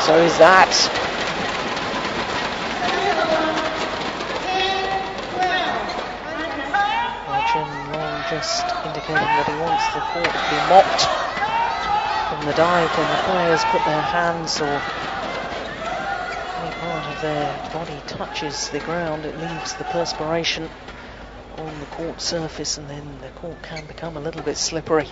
So is that. Well, Chen Long just indicating that he wants the court to be mopped from the dive when the players put their hands or any part of their body touches the ground. It leaves the perspiration on the court surface, and then the court can become a little bit slippery.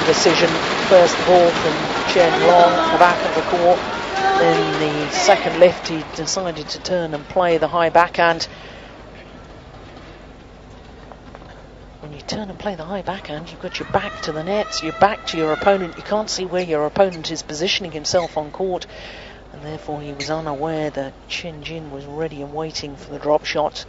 decision. First ball from Chen Long, the back of the court. Then the second lift, he decided to turn and play the high backhand. When you turn and play the high backhand, you've got your back to the nets, your back to your opponent. You can't see where your opponent is positioning himself on court, and therefore he was unaware that Chen Jin was ready and waiting for the drop shot.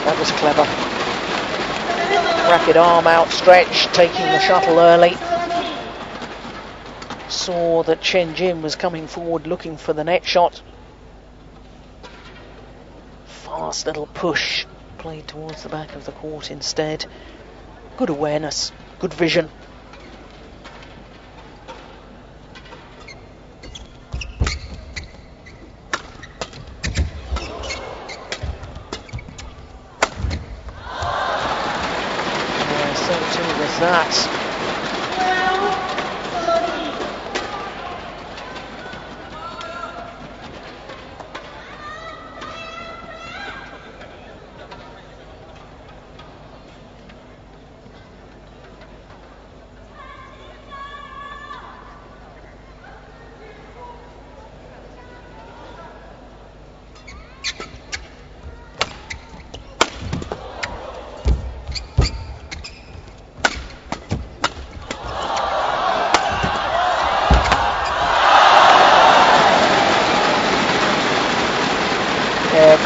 That was clever. Rapid arm outstretched, taking the shuttle early. Saw that Chen Jin was coming forward looking for the net shot. Fast little push, played towards the back of the court instead. Good awareness, good vision. That.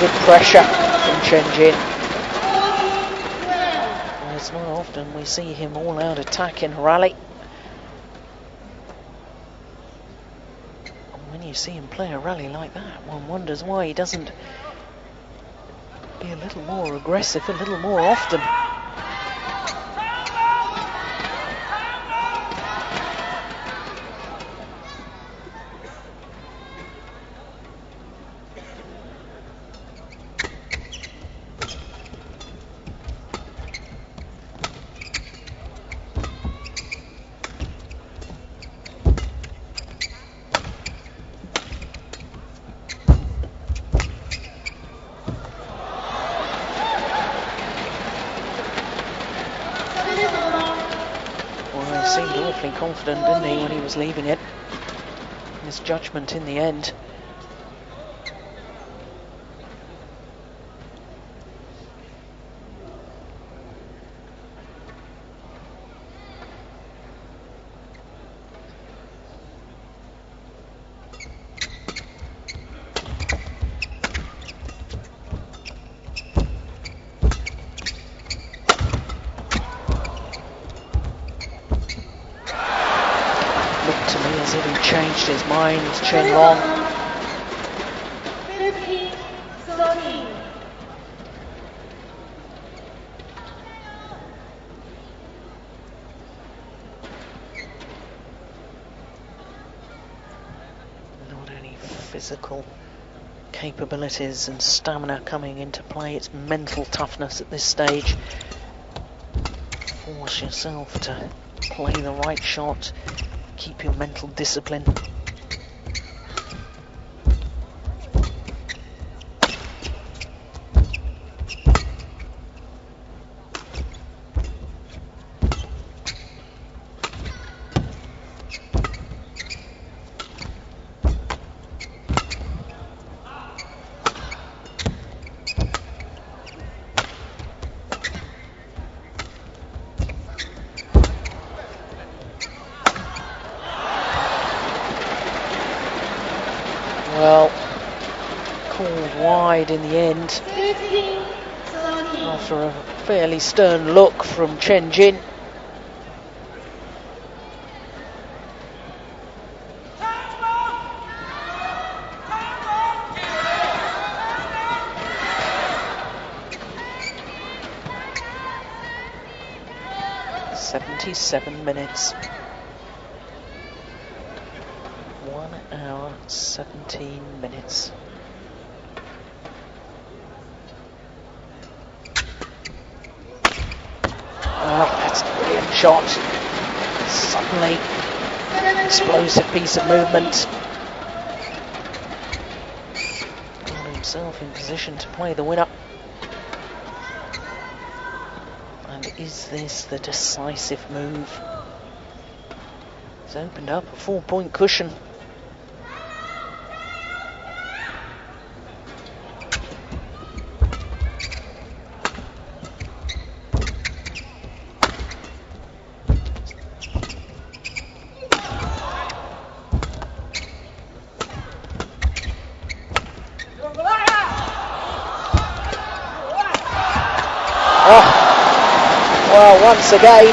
Good pressure from Chen Jin. It's not often we see him all out attack in a rally. And when you see him play a rally like that, one wonders why he doesn't be a little more aggressive a little more often. Confident, didn't he, when he was leaving it? His judgment in the end. Changed his mind, Chen Long. Not only physical capabilities and stamina coming into play, it's mental toughness at this stage. Force yourself to play the right shot. Keep your mental discipline. Well, called wide in the end after a fairly stern look from Chen Jin. "77 minutes. 1 hour, 17 minutes. brilliant shot. Suddenly, explosive piece of movement. Got himself in position to play the winner. And is this the decisive move? He's opened up a 4-point cushion. Well, once again,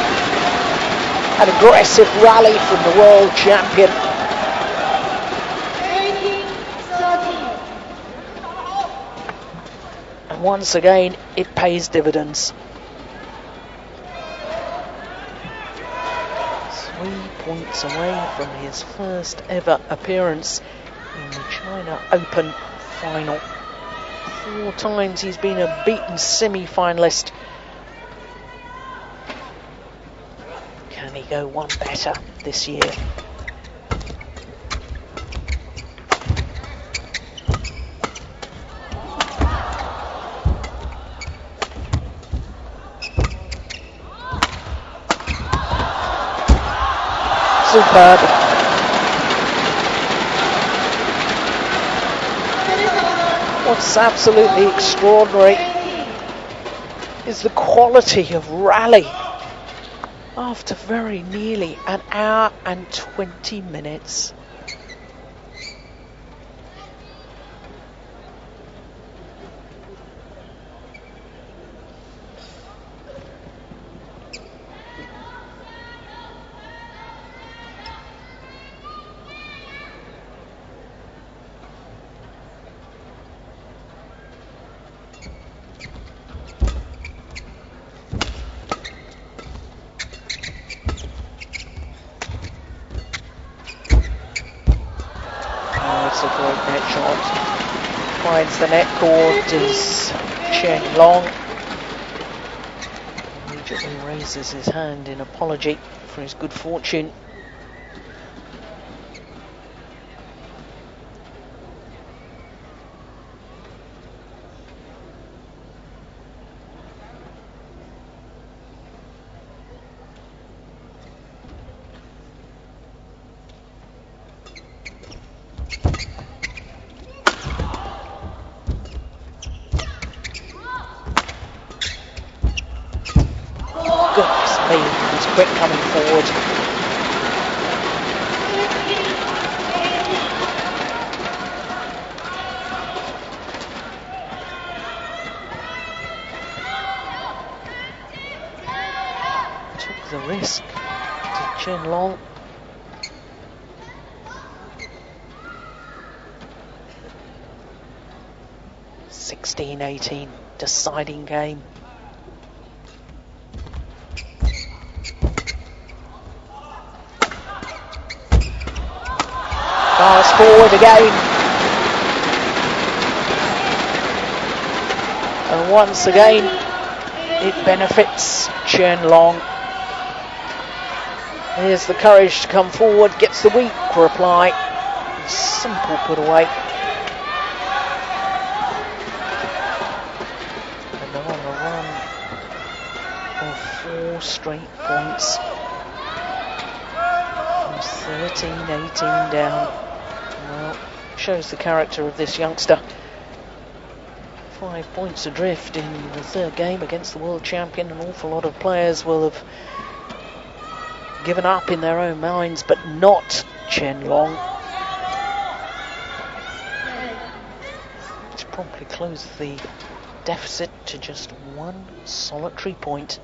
an aggressive rally from the world champion. And once again, it pays dividends. 3 points away from his first ever appearance in the China Open final. 4 times he's been a beaten semi-finalist. Can he go one better this year? Superb. What's absolutely extraordinary is the quality of rally. After very nearly an hour and 20 minutes. It's a great net shot. Finds the net cord is Chen Long. Immediately raises his hand in apology for his good fortune. Goodness me, he's quick coming forward. Took the risk to Chen Long. (16-18) deciding game. Fast forward again. And once again, it benefits Chen Long. Here's the courage to come forward, gets the weak reply. Simple put away. And on a run of 4 straight points. From 13-18 down. Well, shows the character of this youngster. 5 points adrift in the third game against the world champion. An awful lot of players will have given up in their own minds, but not Chen Long. Which promptly closed the deficit to just 1 solitary point.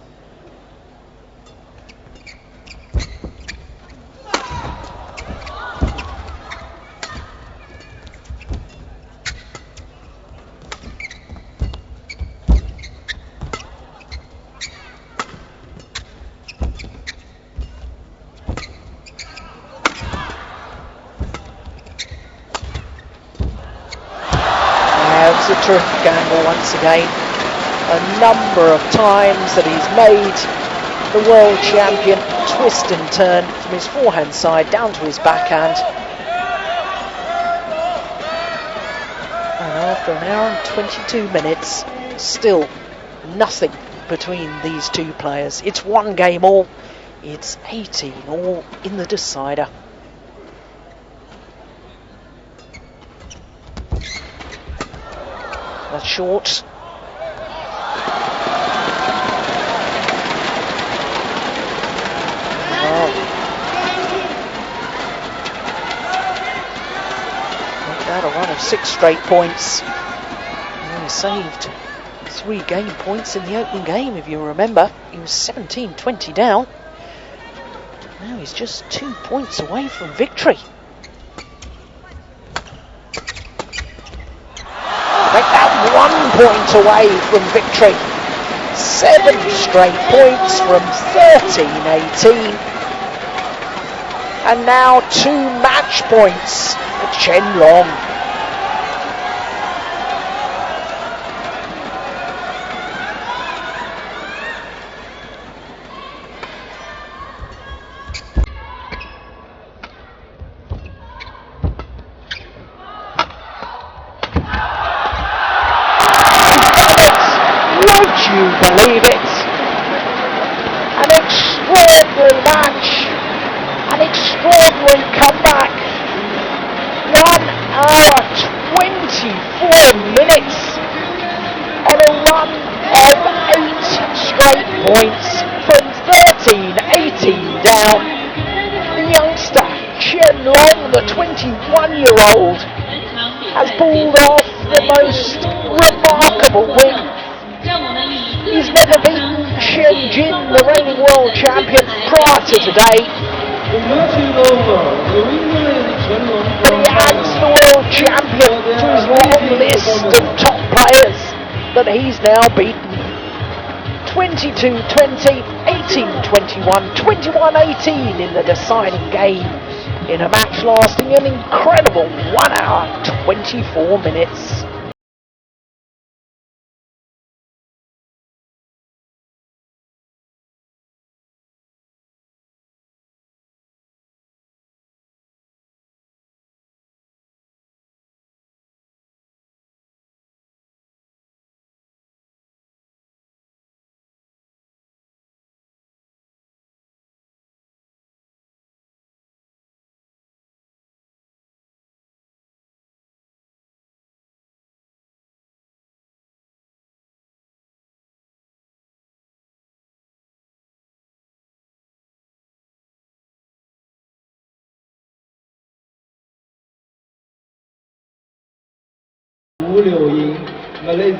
It's a terrific angle once again. A number of times that he's made the world champion, twist and turn from his forehand side down to his backhand. And after an hour and 22 minutes, still nothing between these two players. It's one game all. It's 18 all in the decider. That's short. Out a run of 6 straight points. And he saved 3 game points in the opening game, if you remember. He was 17-20 down. Now he's just 2 points away from victory. Make that 1 point away from victory. 7 straight points from 13-18. And now 2 match points for Chen Long. Would you believe it? An extraordinary match. An extraordinary comeback. 1 hour 24 minutes on a run of 8 straight points from 13-18 down. The youngster Chen Long, the 21-year-old, has pulled off the most remarkable win. He's never beaten Chen Jin, the reigning world champion, prior to today. The match is over. The winner is Chen Long. But he adds the world champion to his long list of top players that he's now beaten. 22-20, 18-21, 21-18 in the deciding game, in a match lasting an incredible 1 hour 24 minutes.5柳英 Malaysia